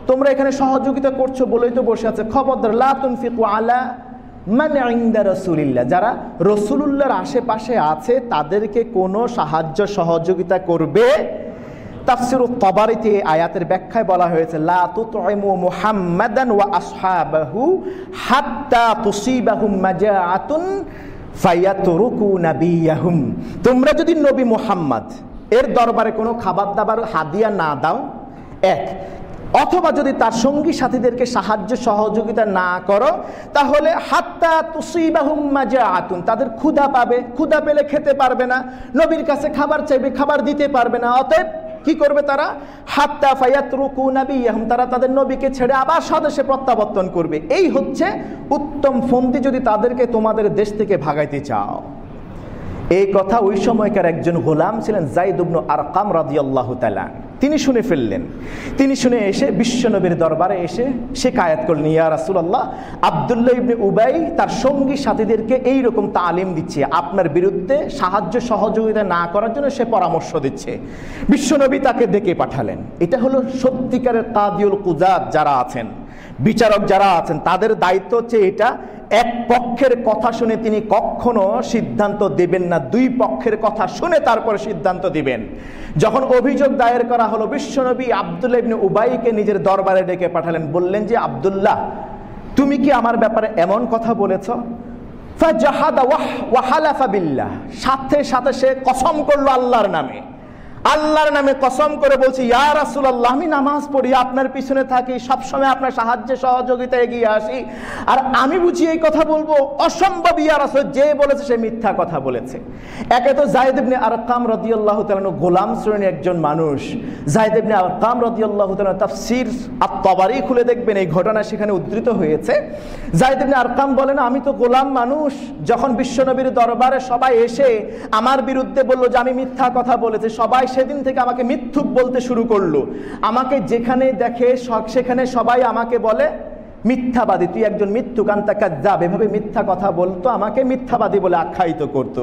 তোমরা এখানে সহযোগিতা করছো বলেই তো বসে আছে। খবরদার, লা তুনফিকু আলা মান ইনদা রাসূলিল্লাহ, যারা রাসূলুল্লাহর আশেপাশে আছে তাদেরকে কোনো সাহায্য সহযোগিতা করবে। তাফসীরুত তাবারিতে আয়াতের ব্যাখ্যায় বলা হয়েছে, লা তুতঈমু মুহাম্মাদান ওয়া আসহাবাহু হাত্তা তুসিবাহুম মাজাআতুন ফায়াতরুকু নাবিয়াহুম। তোমরা যদি নবী মুহাম্মদ এর দরবারে কোনো খাবার দাবার হাদিয়া না দাও, এক, অথবা যদি তার সঙ্গী সাথীদেরকে সাহায্য সহযোগিতা না করো, তাহলে হাত্তা তুসিবাহুম মাজাআতুন, তাদের ক্ষুধা পাবে, ক্ষুধা পেলে খেতে পারবে না, নবীর কাছে খাবার চাইবে, খাবার দিতে পারবে না। অতএব কি করবে তারা? হাত্তা ফায়াতরুকু নাবিয়াহুম, তারা তাদের নবীকে ছেড়ে আবার স্বদেশে প্রত্যাবর্তন করবে। এই হচ্ছে উত্তম ফন্দি যদি তাদেরকে তোমাদের দেশ থেকে ভাগাইতে চাও। এই কথা ওই সময়কার একজন গোলাম ছিলেন যায়েদ ইবনে আরকাম রাদিয়াল্লাহু তাআলা, তিনি শুনে ফেললেন। তিনি শুনে এসে বিশ্বনবীর দরবারে এসে সে কায়াত করলেন, ইয়া রাসূলুল্লাহ, আব্দুল্লাহ ইবনে উবাই তার সঙ্গী সাথীদেরকে এই রকম তালিম দিচ্ছে, আপনার বিরুদ্ধে সাহায্য সহযোগিতা না করার জন্য সে পরামর্শ দিচ্ছে। বিশ্বনবী তাকে ডেকে পাঠালেন। এটা হলো সত্যিকারের কাদিউল কুজাত যারা আছেন, বিচারক যারা আছেন, তাদের দায়িত্ব হচ্ছে এটা। এক পক্ষের কথা শুনে তিনি কখনো সিদ্ধান্ত দেবেন না, 2 পক্ষের কথা শুনে তারপর সিদ্ধান্ত দিবেন। যখন অভিযোগ দায়ের করা হলো, বিশ্বনবী আব্দুল্লাহ ইবনে উবাইকে নিজের দরবারে ডেকে পাঠালেন। বললেন যে, আব্দুল্লাহ, তুমি কি আমার ব্যাপারে এমন কথা বলেছ? ফাজাহাদা ওয়া হালাফা বিল্লাহ, সাথে সাথে সে কসম করলো আল্লাহর নামে। আল্লাহর নামে কসম করে বলছি, ইয়া রাসূলুল্লাহ, আমি নামাজ পড়ি, আপনার পিছনে থাকি, সবসময় আপনার সাহায্য সহযোগিতা এগিয়ে আসি, আর আমি বুঝি এই কথা বলবো? অসম্ভব ইয়া রাসূল। যে বলেছে সে মিথ্যা কথা বলেছে। একে তো যায়েদ ইবনে আরকাম রাদিয়াল্লাহু তাআলা গোলাম শ্রেণীর একজন মানুষ। যায়েদ ইবনে আরকাম রাদিয়াল্লাহু তাআলা তাফসীর আত-তাবারি খুলে দেখবেন, এই ঘটনা সেখানে উদ্ধৃত হয়েছে। যায়েদ ইবনে আরকাম বলেন, আমি তো গোলাম মানুষ, যখন বিশ্বনবীর দরবারে সবাই এসে আমার বিরুদ্ধে বলল যে আমি মিথ্যা কথা বলেছি, সবাই সেদিন থেকে আমাকে মিথ্যুক বলতে শুরু করলো। আমাকে যেখানে দেখে সেখানে সবাই আমাকে বলে মিথ্যাবাদী, তুই একজন মৃত্যুক, আনতা কাযযাব, এভাবে মিথ্যা কথা বলতো, আমাকে মিথ্যাবাদী বলে আখ্যায়িত করত।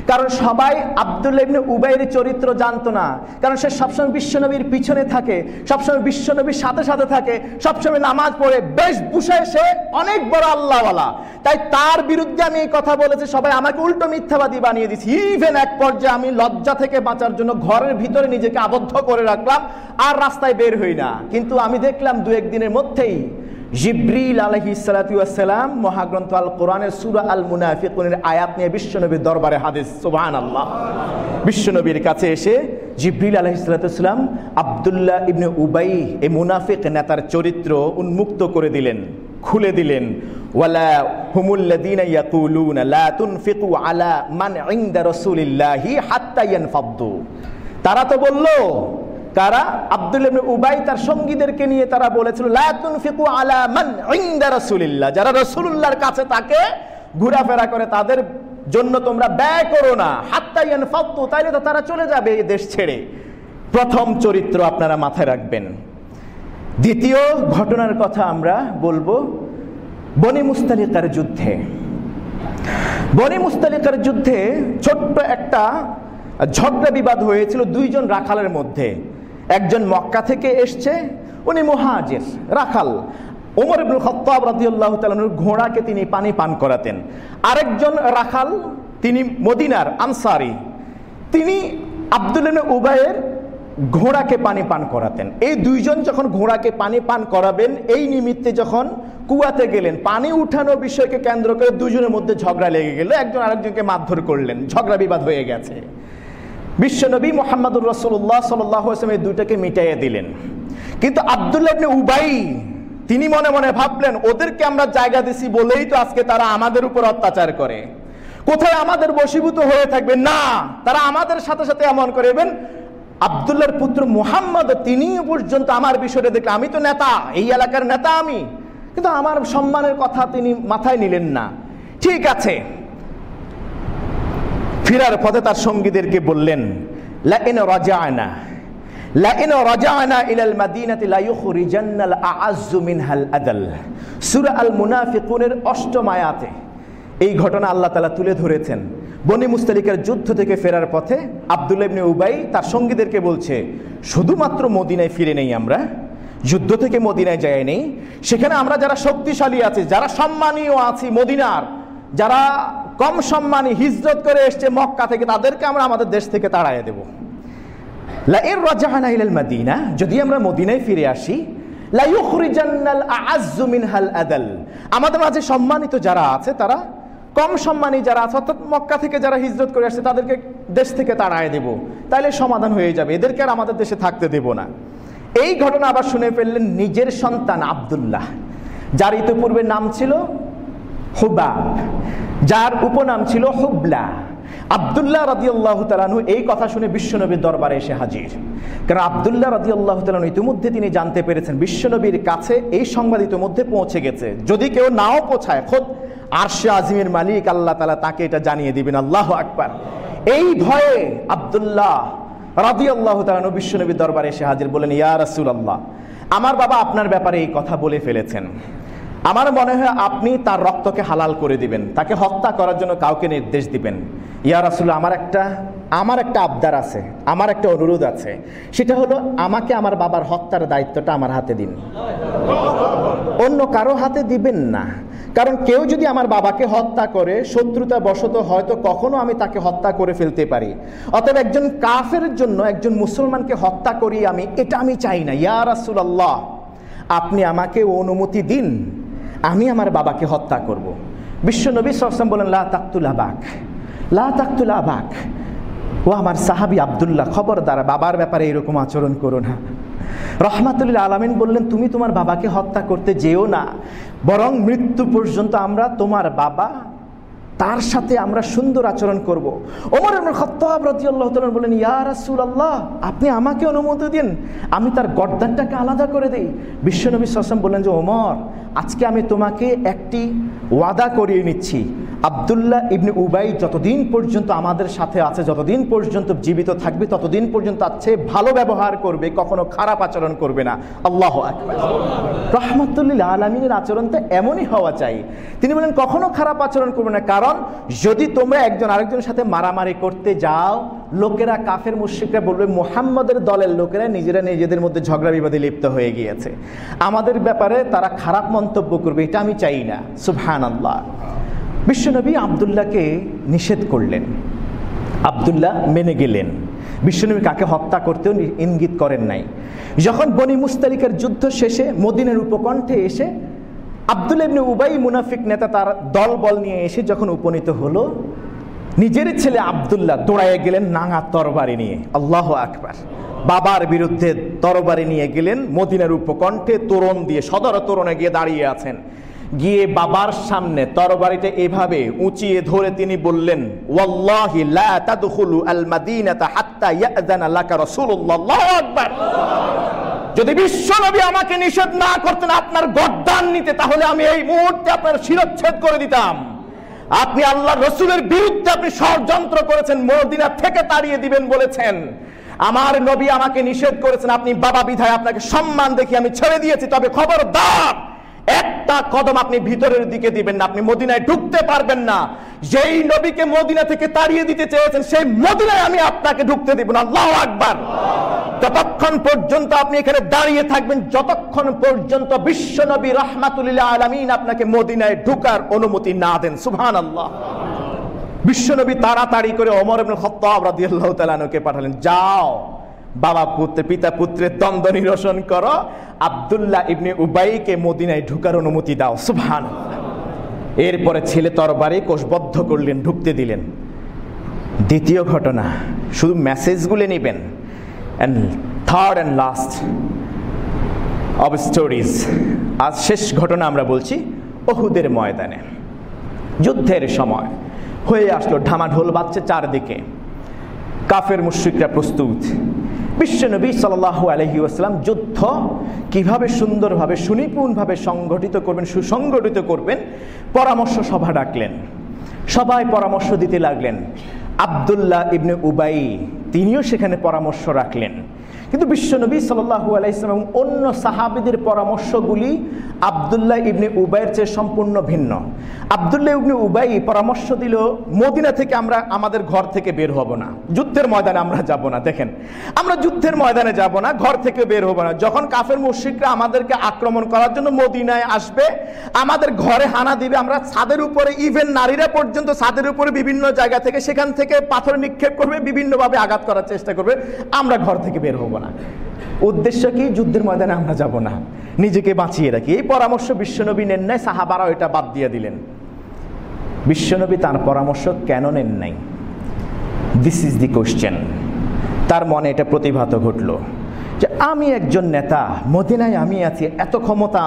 কারণ সবাই আব্দুল্লাহ ইবনে উবাইয়ের চরিত্র জানতো না, কারণ সে সবসময় বিশ্বনবীর পিছনে থাকে, সবসময় বিশ্বনবীর সাথে সাথে থাকে, সবসময় নামাজ পড়ে, বেশভূষায় সে অনেক বড় আল্লাহওয়ালা। তাই তার বিরুদ্ধে আমি এই কথা বলেছি, সবাই আমাকে উল্টো মিথ্যাবাদী বানিয়ে দিয়েছি। ইভেন এক পর্যায়ে আমি লজ্জা থেকে বাঁচার জন্য ঘরের ভিতরে নিজেকে আবদ্ধ করে রাখলাম, আর রাস্তায় বের হই না। কিন্তু আমি দেখলাম দু একদিনের মধ্যেই জিবরিল আলাইহিস সালাতু ওয়াস সালাম মহাগ্রন্থ আল কোরআনের সূরা আল মুনাফিকুনের আয়াত নিয়ে বিশ্বনবীর দরবারে হাদিস, সুবহানাল্লাহ, বিশ্বনবীর কাছে এসে জিবরিল আলাইহিস সালাতু ওয়াস সালাম আব্দুল্লাহ ইবনে উবাই এই মুনাফিক নেতার চরিত্র উন্মুক্ত করে দিলেন, খুলে দিলেন। ওয়ালা হুমুল্লাযীনা ইয়াকুলুনা লা তুনফিকু আলা মান ইনদা রাসূলিল্লাহি হাত্তা ইয়ানফাদ্দু। তারা তো বলল, কারা? আব্দুল্লাহ ইবনে উবাই তার সঙ্গীদেরকে নিয়ে তারা বলেছিল লা তুনফিকু আলা মান ইনদা রাসূলিল্লাহ, যারা রাসূলুল্লাহর কাছে তাকে ঘোরাফেরা করে তাদের জন্য তোমরা ব্যয় করো না, হাত্তা ইয়ানফাদ্দু, তাইলে তো তারা চলে যাবে এই দেশ ছেড়ে। প্রথম চরিত্র আপনারা মাথায় রাখবেন। দ্বিতীয় ঘটনার কথা আমরা বলবো বনি মুস্তালিকার যুদ্ধে। বনি মুস্তালিকার যুদ্ধে ছোট্ট একটা ঝগড়া বিবাদ হয়েছিল দুইজন রাখালের মধ্যে। একজন মক্কা থেকে এসছে, উনি মুহাজির রাখাল, ওমর ইবনুল খাত্তাব রাদিয়াল্লাহু তাআলা আনহুর ঘোড়াকে তিনি পানি পান করাতেন। আরেকজন রাখাল তিনি মদিনার আনসারী, তিনি আব্দুল্লাহ ইবনে উবাইয়ের ঘোড়াকে পানি পান করাতেন। এই দুইজন যখন ঘোড়াকে পানি পান করাবেন এই নিমিত্তে যখন কুয়াতে গেলেন, পানি উঠানো বিষয়কে কেন্দ্র করে দুজনের মধ্যে ঝগড়া লেগে গেল, একজন আরেকজনকে মারধর করলেন, ঝগড়া বিবাদ হয়ে গেছে। বিশ্বনবী মুহাম্মদুর রাসূলুল্লাহ সাল্লাল্লাহু আলাইহি ওয়াসাল্লাম এই দুইটাকে মিটাইয়ে দিলেন। কিন্তু আব্দুল্লাহ ইবনে উবাই তিনি মনে মনে ভাবলেন, ওদেরকে আমরা জায়গা দিছি বলেই তো আজকে তারা আমাদের উপর অত্যাচার করে, কোথায় আমাদের বশীভূত হয়ে থাকবে না, তারা আমাদের সাথে সাথে এমন করবেন। আব্দুল্লাহর পুত্র মুহাম্মদ তিনিও পর্যন্ত আমার বিষয়টা দেখলে, আমি তো নেতা, এই এলাকার নেতা আমি, কিন্তু আমার সম্মানের কথা তিনি মাথায় নিলেন না। ঠিক আছে, ফিরার পথে তার সঙ্গীদেরকে বললেন লাইন রাজানা ইলাল মাদিনাতি লা ইউখরিজান্নাল আ'আজ্জু মিনহাল আদাল। সূরা আল মুনাফিকুনের ৮ম আয়াতে এই ঘটনা আল্লাহ তাআলা তুলে ধরেছেন। বনি মুস্তালিকার যুদ্ধ থেকে ফেরার পথে আব্দুল্লাহ ইবনে উবাই তার সঙ্গীদেরকে বলছে, শুধুমাত্র মদিনায় ফিরে নেই, আমরা যুদ্ধ থেকে মদিনায় যাই নেই, সেখানে আমরা যারা শক্তিশালী আছি, যারা সম্মানীয় আছি মদিনার, যারা কম সম্মানী হিজরত করে এসছে মক্কা থেকে, তাদেরকে আমরা আমাদের দেশ থেকে তাড়াইয়ে দেব। লাইন রাজানা ইলাল মাদিনা, যদি আমরা মদিনায় ফিরে আসি, লা ইউখরিজান্নাল আ'আজ্জু মিনহাল আদাল, আমাদের মাঝে সম্মানিত যারা আছে তারা কম সম্মানী যারা আছে, অর্থাৎ মক্কা থেকে যারা হিজরত করে আসছে তাদেরকে দেশ থেকে তাড়াইয়ে দেব, তাইলে সমাধান হয়ে যাবে, এদেরকে আর আমাদের দেশে থাকতে দেব না। এই ঘটনা আবার শুনে ফেললেন নিজের সন্তান আব্দুল্লাহ, যার ইতিপূর্বে নাম ছিল হুবাব, যার উপনাম ছিল হুবলা। আব্দুল্লাহ রাদিয়াল্লাহু তাআলা আনহু এই কথা শুনে বিশ্বনবীর দরবারে এসে হাজির। কারণ আব্দুল্লাহ রাদিয়াল্লাহু তাআলা আনহু ইতিমধ্যে তিনি জানতে পেরেছেন বিশ্বনবীর কাছে এই সংবাদ ইতিমধ্যে পৌঁছে গেছে, যদি কেউ নাও পৌঁছায় খোদ আরশে আজিমের মালিক আল্লাহ তাআলা তাকে এটা জানিয়ে দিবেন। আল্লাহু আকবার। এই ভয়ে আব্দুল্লাহ রাদিয়াল্লাহু তাআলা আনহু বিশ্বনবীর দরবারে এসে হাজির, বলেন ইয়া রাসূলুল্লাহ, আমার বাবা আপনার ব্যাপারে এই কথা বলে ফেলেছেন, আমার মনে হয় আপনি তার রক্তকে হালাল করে দিবেন, তাকে হত্যা করার জন্য কাউকে নির্দেশ দিবেন। ইয়া রাসূলুল্লাহ, আমার একটা আবদার আছে, আমার একটা অনুরোধ আছে, সেটা হলো আমাকে আমার বাবার হত্যার দায়িত্বটা আমার হাতে দিন, অন্য কারো হাতে দিবেন না। কারণ কেউ যদি আমার বাবাকে হত্যা করে শত্রুতা বশত হয়তো কখনো আমি তাকে হত্যা করে ফেলতে পারি, অতএব একজন কাফেরের জন্য একজন মুসলমানকে হত্যা করি আমি, এটা আমি চাই না। ইয়া রাসূলুল্লাহ, আপনি আমাকে অনুমতি দিন, আমি আমার বাবাকে হত্যা করব। বিশ্বনবী সাল্লাল্লাহু আলাইহি ওয়াসাল্লাম বলেন লা তাকতুল আবাক, লা তাকতুল আবাক। ও আমার সাহাবী আব্দুল্লাহ, খবরদার বাবার ব্যাপারে এরকম আচরণ করো না। রহমাতুল আলামিন বললেন তুমি তোমার বাবাকে হত্যা করতে যেও না, বরং মৃত্যু পর্যন্ত আমরা তোমার বাবা তার সাথে আমরা সুন্দর আচরণ করব। ওমর ইবনে খাত্তাব রাদিয়াল্লাহু তাআলা বলেন ইয়া রাসূলুল্লাহ, আপনি আমাকে অনুমতি দিন, আমি তার গর্দানটাকে আলাদা করে দেই। বিশ্বনবী সাল্লাল্লাহু আলাইহি ওয়াসাল্লাম বললেন যে ওমর, আজকে আমি তোমাকে একটি ওয়াদা করিয়ে নিচ্ছি, আব্দুল্লাহ ইবনে উবাই যতদিন পর্যন্ত আমাদের সাথে আছে, যতদিন পর্যন্ত জীবিত থাকবে, ততদিন পর্যন্ত আছে ভালো ব্যবহার করবে, কখনো খারাপ আচরণ করবে না। আল্লাহু আকবার। রাহমাতুল লিল আলামিনের আচরণ তো এমনই হওয়া চাই। তিনি বলেন কখনো খারাপ আচরণ করবে না, কারণ যদি তোমরা একজন আরেকজনের সাথে মারামারি করতে যাও, লোকেরা কাফের মুশরিকরা বলবে মুহাম্মদের দলের লোকেরা নিজেরা নিজেদের মধ্যে ঝগড়া বিবাদে লিপ্ত হয়ে গিয়েছে, আমাদের ব্যাপারে তারা খারাপ মন্তব্য করবে, এটা আমি চাই না। সুবহানাল্লাহ। বিশ্বনবী আব্দুল্লাহকে নিষেধ করলেন, আব্দুল্লাহ মেনে গেলেন। বিশ্বনবী কাকে হত্যা করতেও ইঙ্গিত করেন নাই। যখন বনি মুস্তালিকের যুদ্ধ শেষে মদিনার উপকণ্ঠে এসে আব্দুল্লাহ ইবনে উবাই মুনাফিক নেতা তার দলবল নিয়ে এসে যখন উপনীত হলো, নিজের ছেলে আব্দুল্লাহ দৌড়াইয়া গেলেন নাঙা তরবারি নিয়ে। আল্লাহু আকবার। বাবার বিরুদ্ধে তরবারি নিয়ে গেলেন মদিনার উপকণ্ঠে, তোরণ দিয়ে সদর তোরণে গিয়ে দাঁড়িয়ে আছেন। গিয়ে বাবার সামনে তরবারিটা এভাবে উঁচিয়ে ধরে তিনি বললেন, ওয়াল্লাহি লা তাদখুলু আল মাদিনাতা হাত্তা ইয়াযানা লাকা রাসূলুল্লাহ। আল্লাহু আকবার। যদি বিশ্বনবী আমাকে নিষেধ না করতেন আপনার গর্দান নিতে, তাহলে আমি এই মুহূর্তে আপনার শিরচ্ছেদ করে দিতাম। আপনি আল্লাহর রাসূলের বিরুদ্ধে আপনি ষড়যন্ত্র করেছেন, মদিনা থেকে তাড়িয়ে দিবেন বলেছেন। আমার নবী আমাকে নিষেধ করেছেন, আপনি বাবা বিধায় আপনাকে সম্মান দেখিয়ে আমি ছেড়ে দিয়েছি, তবে খবরদার একটা কদম আপনি ভিতরের দিকে দিবেন না, আপনি মদিনায় ঢুকতে পারবেন না। যেই নবীকে মদিনা থেকে তাড়িয়ে দিতে চেয়েছেন সেই মদিনায় আমি আপনাকে ঢুকতে দেব না। আল্লাহু আকবার। ততক্ষণ পর্যন্ত আপনি এখানে দাঁড়িয়ে থাকবেন যতক্ষণ পর্যন্ত বিশ্ব নবী রাহমাতুল লিল আলামিন আপনাকে মদিনায় ঢোকার অনুমতি না দেন। সুবহানাল্লাহ। বিশ্বনবী তাড়াতাড়ি করে ওমর ইবনে খাত্তাব রাদিয়াল্লাহু তাআলা আনহুকে পাঠালেন, যাও বাবা পুত্র পিতা পুত্রের দ্বন্দ্ব নিরসন করো, আব্দুল্লাহ ইবনে উবাইকে মদিনায় ঢোকার অনুমতি দাও। সুবহানাল্লাহ। এরপরে ছেলে তরবারি কোষবদ্ধ করলেন, ঢুকতে দিলেন। দ্বিতীয় ঘটনা, শুধু মেসেজগুলো নেবেন। And third and last of stories, আজ শেষ ঘটনা আমরা বলছি। উহুদের ময়দানে যুদ্ধের সময় হয়ে আসলো, ঢামাঢোল বাজছে চারদিকে, কাফের মুশরিকরা প্রস্তুত। বিশ্বনবী সাল্লাল্লাহু আলাইহি ওয়াসাল্লাম যুদ্ধ কিভাবে সুন্দরভাবে সুনিপুণভাবে সংগঠিত করবেন, সুসংগঠিত করবেন, পরামর্শ সভা ডাকলেন। সবাই পরামর্শ দিতে লাগলেন। আব্দুল্লাহ ইবনে উবাই তিনিও সেখানে পরামর্শ রাখলেন। কিন্তু বিশ্বনবী সাল্লাল্লাহু আলাইহি ওয়াসাল্লাম এবং অন্য সাহাবীদের পরামর্শগুলি আব্দুল্লাহ ইবনে উবাইয়ের চেয়ে সম্পূর্ণ ভিন্ন। আব্দুল্লাহ ইবনে উবাই পরামর্শ দিল, মদিনা থেকে আমরা আমাদের ঘর থেকে বের হব না, যুদ্ধের ময়দানে আমরা যাব না। দেখেন, আমরা যুদ্ধের ময়দানে যাব না, ঘর থেকে বের হব না। যখন কাফের মুশরিকরা আমাদেরকে আক্রমণ করার জন্য মদিনায় আসবে, আমাদের ঘরে হানা দিবে, আমরা ছাদের উপরে, ইভেন নারীরা পর্যন্ত ছাদের উপরে বিভিন্ন জায়গা থেকে সেখান থেকে পাথর নিক্ষেপ করবে, বিভিন্নভাবে আঘাত করার চেষ্টা করবে, আমরা ঘর থেকে বের হব না। উদ্দেশ্য কি? যুদ্ধের ময়দানে আমরা যাব না, নিজেকে বাঁচিয়ে রাখি। এই পরামর্শ বিশ্বনবী নেন নাই, সাহাবারাও এটা বাদ দিয়ে দিলেন। বিশ্বনবী তার পরামর্শ কেন নেন নাই? This is the question. তার মনে এটা প্রতিভাত ঘটল যে আমি একজন নেতা, মদিনায় আমি আছি, এত ক্ষমতা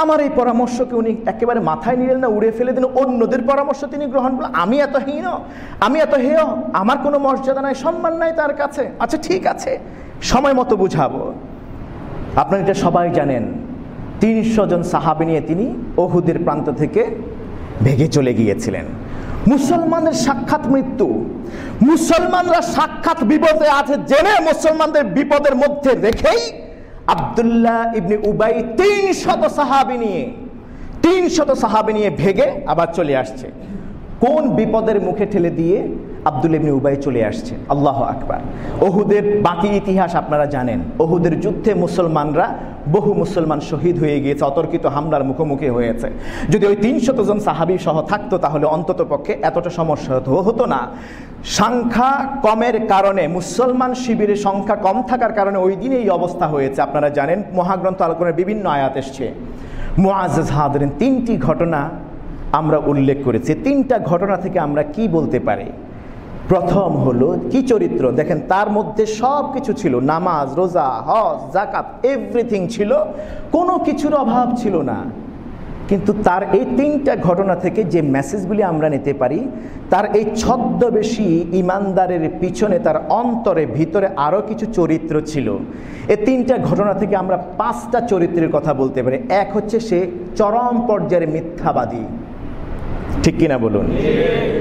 আমার এই পরামর্শকে উনি একেবারে মাথায় নিলেন না, উড়ে ফেলে দিন, অন্যদের পরামর্শ তিনি গ্রহণ করলেন। আমি এত হীন, আমি এত হেয়, আমার কোনো মর্যাদা নাই, সম্মান নাই তার কাছে। আচ্ছা ঠিক আছে, সময় মতো বুঝাবো। আপনারা এটা সবাই জানেন, 300 জন সাহাবী নিয়ে তিনি উহুদের প্রান্ত থেকে ভেগে চলে গিয়েছিলেন। মুসলমানদের সাক্ষাৎ মৃত্যু, মুসলমানরা সাক্ষাৎ বিপদে আছে জেনে মুসলমানদের বিপদের মধ্যে রেখেই আব্দুল্লাহ ইবনে উবাই 300 সাহাবী নিয়ে ভেগে আবার চলে আসছে। কোন বিপদের মুখে ঠেলে দিয়ে আব্দুল্লাহ ইবনে উবাই চলে আসছে? আল্লাহু আকবার। উহুদের বাকি ইতিহাস আপনারা জানেন। উহুদের যুদ্ধে মুসলমানরা, বহু মুসলমান শহীদ হয়ে গিয়েছে, অতর্কিত হামলার মুখোমুখি হয়েছে। যদি ওই 300 জন সাহাবী সহ থাকতো তাহলে অন্তত পক্ষে এতটা সমস্যা হতো না। সংখ্যা কমের কারণে, মুসলমান শিবিরের সংখ্যা কম থাকার কারণে ওই দিনে এই অবস্থা হয়েছে। আপনারা জানেন, মহাগ্রন্থ আলোচনার বিভিন্ন আয়াত এসছে। মুআজ্জাজ হাদিরিন, 3টি ঘটনা আমরা উল্লেখ করেছি। 3টা ঘটনা থেকে আমরা কি বলতে পারি? প্রথম হলো কি চরিত্র, দেখেন তার মধ্যে সব কিছু ছিল, নামাজ, রোজা, হজ, যাকাত, এভরিথিং ছিল, কোনো কিছুর অভাব ছিল না। কিন্তু তার এই 3টা ঘটনা থেকে যে মেসেজগুলি আমরা নিতে পারি, তার এই ছদ্মবেশী ইমানদারের পিছনে, তার অন্তরে ভিতরে আরও কিছু চরিত্র ছিল। এই 3টা ঘটনা থেকে আমরা 5টা চরিত্রের কথা বলতে পারি। এক হচ্ছে সে চরম পর্যায়ের মিথ্যাবাদী, ঠিক কিনা বলুন?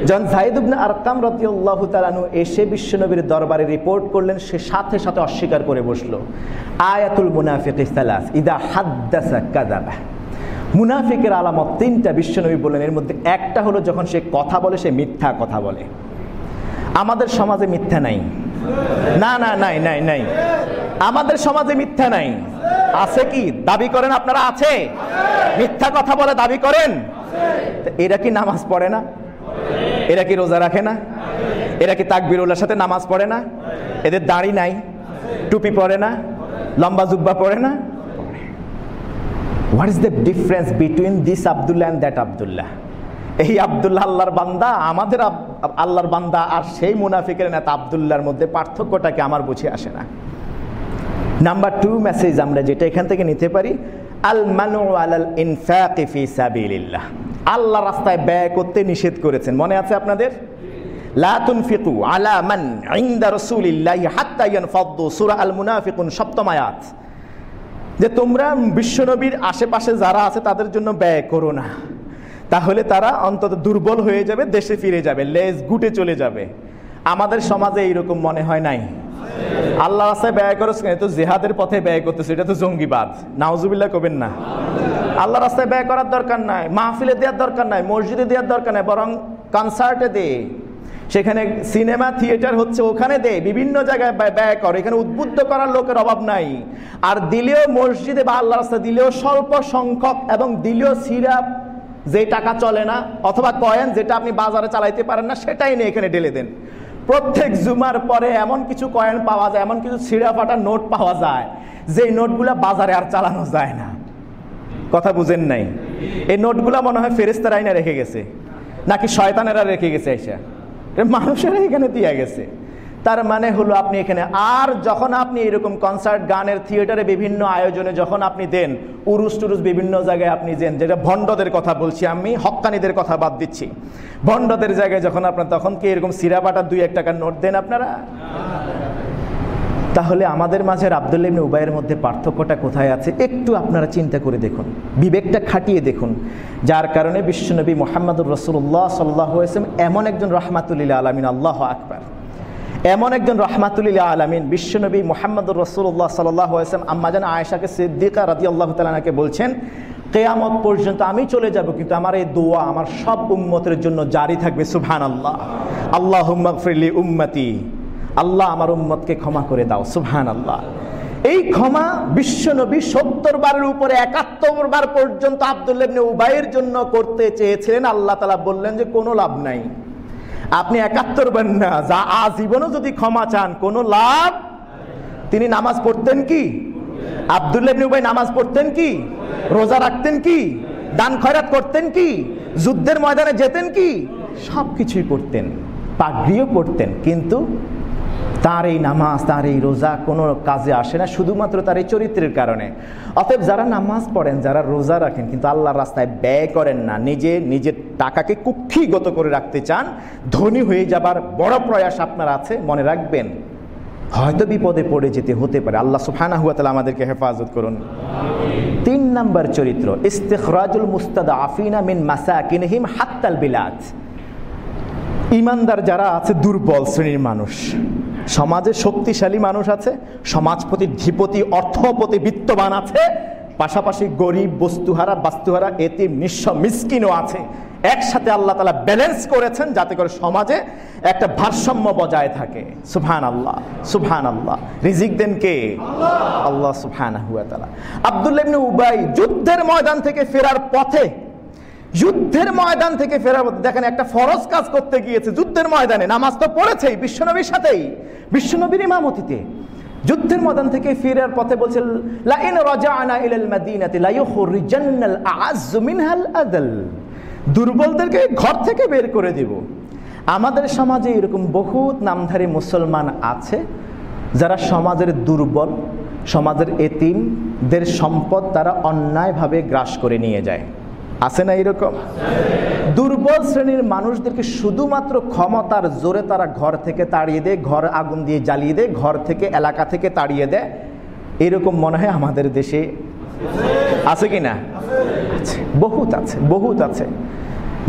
যখন যায়েদ ইবনে আরকাম রাদিয়াল্লাহু তাআলা আনহু এসে বিশ্বনবীর দরবারে রিপোর্ট করলেন, সে সাথে সাথে অস্বীকার করে বসলো। আয়াতুল মুনাফিকি সালাস, ইদা হাদ্দাসা কাযাবা। মুনাফিকের আলামত তিনটা বিশ্বনবী বললেন, এর মধ্যে একটা হলো যখন সে কথা বলে সে মিথ্যা কথা বলে। আমাদের সমাজে মিথ্যা নাই, না না নাই নাই নাই, আমাদের সমাজে মিথ্যা নাই। আছে কি? দাবি করেন আপনারা আছে? মিথ্যা কথা বলে দাবি করেন? এরা কি নামাজ পড়ে না? এরা কি রোজা রাখে না? এরা কি তাকবীরুল্লাহর সাথে নামাজ পড়ে না? এদের দাড়ি নাই, টুপি পরে না, লম্বা জুব্বা পরে না? What is the difference between this Abdullah and that Abdullah? এই আব্দুল্লাহ আল্লাহর বান্দা, আমাদের আল্লাহর বান্দা, আর সেই মুনাফিকের নেতা আব্দুল্লাহর মধ্যে পার্থক্যটাকে আমার বুঝে আসে না। নাম্বার 2 মেসেজ আমরা যেটা এখান থেকে নিতে পারি, আল মানু আলাল ইনফাকি ফি সাবিলিল্লাহ। আল্লাহ রাস্তায় ব্যয় করতে নিষেধ করেছেন, মনে আছে আপনাদের? লা তুনফিকু আলা মান ইনদা রাসূলিল্লাহি হাত্তা ইয়ানফাদ্দু, সূরা আল মুনাফিকুন 7ম আয়াত, যে তোমরা বিশ্বনবীর আশেপাশে যারা আছে তাদের জন্য ব্যয় করো না, তাহলে তারা অন্তত দুর্বল হয়ে যাবে, দেশে ফিরে যাবে, লেজ গুটে চলে যাবে। আমাদের সমাজে এইরকম মনে হয় নাই? আল্লাহ রাস্তায় ব্যয় করছ, তো জিহাদের পথে ব্যয় করতেছে, এটা তো জঙ্গিবাদ। নাউজুবিল্লাহ কবেন না। আল্লাহ রাস্তায় ব্যয় করার দরকার নাই, মাহফিলে দেওয়ার দরকার নাই, মসজিদে দেওয়ার দরকার নাই, বরং কনসার্টে দে, সেখানে সিনেমা থিয়েটার হচ্ছে ওখানে দে, বিভিন্ন জায়গায় ব্যয় কর, এখানে উদ্বুদ্ধ করার লোকের অভাব নাই। আর দিলেও মসজিদে বা আল্লাহ রাস্তায় দিলেও স্বল্প সংখ্যক, এবং দিলেও সিরাপ যে টাকা চলে না, অথবা কয়েন যেটা আপনি বাজারে চালাইতে পারেন না, সেটাই নিয়ে এখানে ঢেলে দেন। প্রত্যেক জুমার পরে এমন কিছু কয়েন পাওয়া যায়, এমন কিছু ছিঁড়া ফাটা নোট পাওয়া যায়, যে নোটগুলা বাজারে আর চালানো যায় না। কথা বুঝেন নাই? এই নোটগুলা মনে হয় ফেরেশতারা আইনা রেখে গেছে, নাকি শয়তানেরা রেখে গেছে, এসে মানুষেরা এখানে দিয়ে গেছে। তার মানে হলো আপনি এখানে, আর যখন আপনি এরকম কনসার্ট, গানের, থিয়েটারে, বিভিন্ন আয়োজনে যখন আপনি দেন, উরুস টুরুস বিভিন্ন জায়গায় আপনি দেন, যেটা ভণ্ডদের কথা বলছি আমি, হক্কানিদের কথা বাদ দিচ্ছি, ভণ্ডদের জায়গায় যখন আপনার, তখন কি এরকম সিরাপাটা 2-1 টাকার নোট দেন আপনারা? তাহলে আমাদের মাঝে আব্দুল্লাহ ইবনে উবাইয়ের মধ্যে পার্থক্যটা কোথায় আছে একটু আপনারা চিন্তা করে দেখুন, বিবেকটা খাটিয়ে দেখুন। যার কারণে বিশ্বনবী মুহাম্মদুর রাসূলুল্লাহ সাল্লাল্লাহু আলাইহি ওয়াসাল্লাম এমন একজন রাহমাতুল লিল আলামিন, আল্লাহু আকবার, এমন একজন রাহমাতুল লিল আলামিন বিশ্বনবী মুহাম্মদুর রাসূলুল্লাহ সাল্লাল্লাহু আলাইহি ওয়াসাল্লাম আম্মাজান আয়েশাকে সিদ্দিকা রাদিয়াল্লাহু তাআলা আনহাকে বলছেন, কিয়ামত পর্যন্ত আমি চলে যাব, কিন্তু আমার এই দোয়া আমার সব উম্মতের জন্য জারি থাকবে। সুবহানাল্লাহ। আল্লাহুম্মা গফিরলি উম্মতি, আল্লাহ আমার উম্মতকে ক্ষমা করে দাও। সুবহানাল্লাহ। এই ক্ষমা বিশ্বনবী 70 বারের উপরে 71 বার পর্যন্ত আব্দুল্লাহ ইবনে উবাইয়ের জন্য করতে চেয়েছিলেন। আল্লাহ তাআলা বললেন যে কোনো লাভ নাই, আপনি 71 বার না, যা আজীবনও যদি ক্ষমা চান কোনো লাভ। তিনি নামাজ পড়তেন কি? আব্দুল্লাহ ইবনে উবাই নামাজ পড়তেন কি? রোজা রাখতেন কি? দান খয়রাত করতেন কি? যুদ্ধের ময়দানে যেতেন কি? সব কিছুই করতেন, পাগড়িও পড়তেন, কিন্তু তার এই নামাজ, তার এই রোজা কোনো কাজে আসে না, শুধুমাত্র তার এই চরিত্রের কারণে। অতএব যারা নামাজ পড়েন, যারা রোজা রাখেন, কিন্তু আল্লাহর রাস্তায় ব্যয় করেন না, নিজের টাকাকে কুক্ষিগত করে রাখতে চান, ধনী হয়ে যাবার বড় প্রয়াস আপনার আছে, মনে রাখবেন হয়তো বিপদে পড়ে যেতে হতে পারে। আল্লাহ সুবহানাহু ওয়া তাআলা আমাদেরকে হেফাজত করুন। 3 নম্বর চরিত্র, ইস্তিখরাজুল মুস্তাদআফিনা মিন মাসাকিনহিম হাত্তাল বিলাদ। ইমানদার যারা আছে, দুর্বল শ্রেণীর মানুষ, সমাজে শক্তিশালী মানুষ আছে, সমাজপতি, ধীপতি, অর্থপতি, বিত্তবান আছে, পাশাপাশি গরিব, বস্তুহারা, বাস্তুহারা, এতিম, নিঃস্ব, মিসকিনও আছে। একসাথে আল্লাহ তাআলা ব্যালেন্স করেছেন যাতে করে সমাজে একটা ভারসাম্য বজায় থাকে। সুবহানাল্লাহ, সুবহানাল্লাহ। রিজিক দেন কে? আল্লাহ সুবহানাহু ওয়া তাআলা। আব্দুল্লাহ ইবনে উবাই যুদ্ধের ময়দান থেকে ফেরার পথে, দেখেন একটা ফরজ কাজ করতে গিয়েছে যুদ্ধের ময়দানে, নামাজ তো পড়েছেই বিশ্বনবীর সাথেই, বিশ্বনবীর ইমামতিতে। যুদ্ধের ময়দান থেকে ফেরার পথে বলছে, লা ইন রাজা'না ইলাল মাদিনাতি লা ইউখরিজান্নাল আ'আজ্জু মিনহাল আযাল। দুর্বলদেরকে ঘর থেকে বের করে দেব। আমাদের সমাজে এরকম বহুত নামধারী মুসলমান আছে যারা সমাজের দুর্বল, সমাজের এতিমদের সম্পদ তারা অন্যায়ভাবে গ্রাস করে নিয়ে যায়। আছে না এরকম? দুর্বল শ্রেণীর মানুষদেরকে শুধুমাত্র ক্ষমতার জোরে তারা ঘর থেকে তাড়িয়ে দেয়, ঘর আগুন দিয়ে জ্বালিয়ে দেয়, ঘর থেকে, এলাকা থেকে তাড়িয়ে দেয়। এরকম মনে হয় আমাদের দেশে আছে কি না? বহুত আছে, বহুত আছে।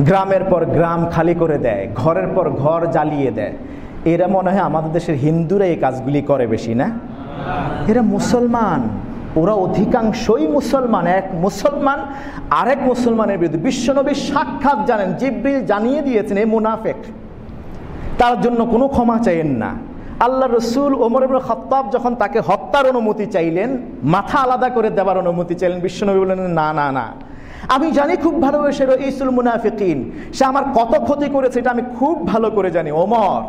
গ্রামের পর গ্রাম খালি করে দেয়, ঘরের পর ঘর জ্বালিয়ে দেয়। এরা মনে হয় আমাদের দেশের হিন্দুরা এই কাজগুলি করে বেশি না? এরা মুসলমান, ওরা অধিকাংশই মুসলমান। এক মুসলমান আরেক মুসলমানের বিরুদ্ধে, বিশ্বনবী সাক্ষাৎ জানেন, জিবরিল জানিয়ে দিয়েছেন এই মুনাফিক, তার জন্য কোনো ক্ষমা চাইেন না। আল্লাহ রসুল ওমর ইবনে খাত্তাব যখন তাকে হত্যার অনুমতি চাইলেন, মাথা আলাদা করে দেওয়ার অনুমতি চাইলেন, বিশ্বনবী বললেন না না না, আমি জানি খুব ভালোবেসে রঈসুল মুনাফিকিন, সে আমার কত ক্ষতি করেছে এটা আমি খুব ভালো করে জানি। ওমর,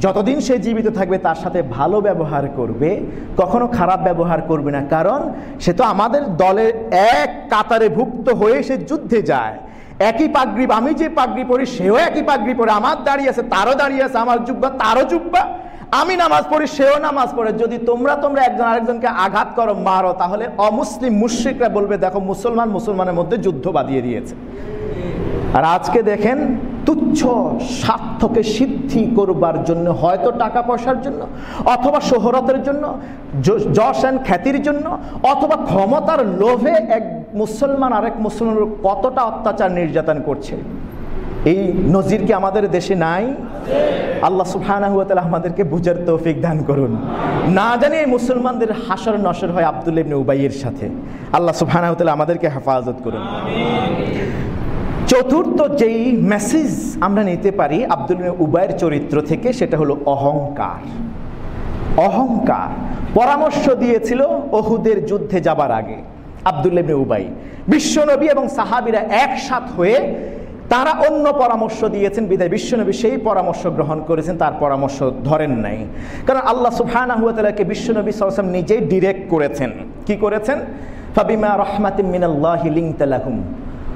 যতদিন সে জীবিত থাকবে তার সাথে ভালো ব্যবহার করবে, কখনো খারাপ ব্যবহার করবে না, কারণ সে তো আমাদের দলের এক কাতারে ভুক্ত হয়ে সে যুদ্ধে যায়। একই পাগড়ি, আমি যে পাগড়ি পরি সেও একই পাগড়ি পরে, আমার দাঁড়িয়ে আছে তারও দাঁড়িয়ে আছে, আমার জুব্বা তারও জুব্বা, আমি নামাজ পড়ি সেও নামাজ পড়ে। যদি তোমরা একজন আরেকজনকে আঘাত করো, মারো, তাহলে অমুসলিম মুশরিকরা বলবে দেখো মুসলমান মুসলমানের মধ্যে যুদ্ধ বাঁধিয়ে দিয়েছে। আর আজকে দেখেন, তুচ্ছ স্বার্থকে সিদ্ধি করবার জন্য, হয়তো টাকা পয়সার জন্য, অথবা শোহরতের জন্য, যশ এন্ড খ্যাতির জন্য, অথবা ক্ষমতার লোভে এক মুসলমান আরেক মুসলমানের কতটা অত্যাচার নির্যাতন করছে। এই নজির কি আমাদের দেশে নাই? আল্লাহ সুবহানাহু ওয়া তাআলা আমাদেরকে বুঝার তৌফিক দান করুন। না জানি এই মুসলমানদের হাসর নশর হয় আব্দুল্লাহ ইবনে উবাইয়ের সাথে। আল্লাহ সুবহানাহু ওয়া তাআলা আমাদেরকে হেফাজত করুন। চতুর্থ যেই মেসেজ আমরা নিতে পারি আব্দুল্লাহ ইবনে উবাইয়ের চরিত্র থেকে, সেটা হলো অহংকার। অহংকার পরামর্শ দিয়েছিল উহুদের যুদ্ধে যাবার আগে আব্দুল্লাহ ইবনে উবাই। বিশ্বনবী এবং সাহাবীরা একসাথ হয়ে তারা অন্য পরামর্শ দিয়েছেন, বিদায় বিশ্বনবী সেই পরামর্শ গ্রহণ করেছেন, তার পরামর্শ ধরেন নাই। কারণ আল্লাহ সুবহানাহু ওয়া তাআলাকে বিশ্বনবী সাল্লাল্লাহু আলাইহি ওয়াসাল্লাম নিজেই ডিরেক্ট করেছেন। কি করেছেন? ফাবিমা রাহমাতিন মিনাল্লাহি লিনতা লাহুম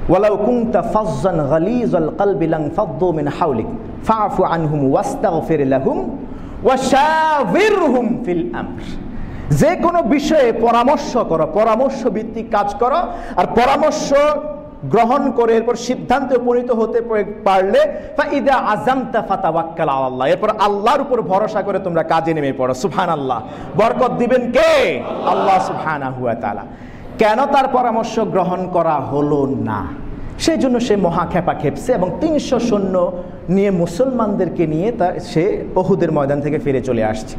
ওয়ালাউ কুনতা ফাজ্জান গালিযাল কলবি লানফাদ্দু মিন হাওলিক ফাআফু আনহুম ওয়াস্তাগফির লাহুম ওয়াশাবিরহুম ফিল আমর। যে কোনো বিষয়ে পরামর্শ করো, পরামর্শ ভিত্তিক কাজ করো, আর পরামর্শ গ্রহণ করে এরপর সিদ্ধান্তে উপনীত হতে পারলে ফাইদা আযামতা ফাতাওয়াক্কাল আলাল্লাহ, এরপর আল্লাহর উপর ভরসা করে তোমরা কাজে নেমে পড়ো। সুবহানাল্লাহ। বরকত দিবেন কে? আল্লাহ সুবহানাহু ওয়া তাআলা। কেন তার পরামর্শ গ্রহণ করা হলো না? সেই জন্য সে মহাক্ষেপা খেপছে এবং 300 সৈন্য নিয়ে মুসলমানদেরকে নিয়ে সে উহুদের ময়দান থেকে ফিরে চলে আসছে।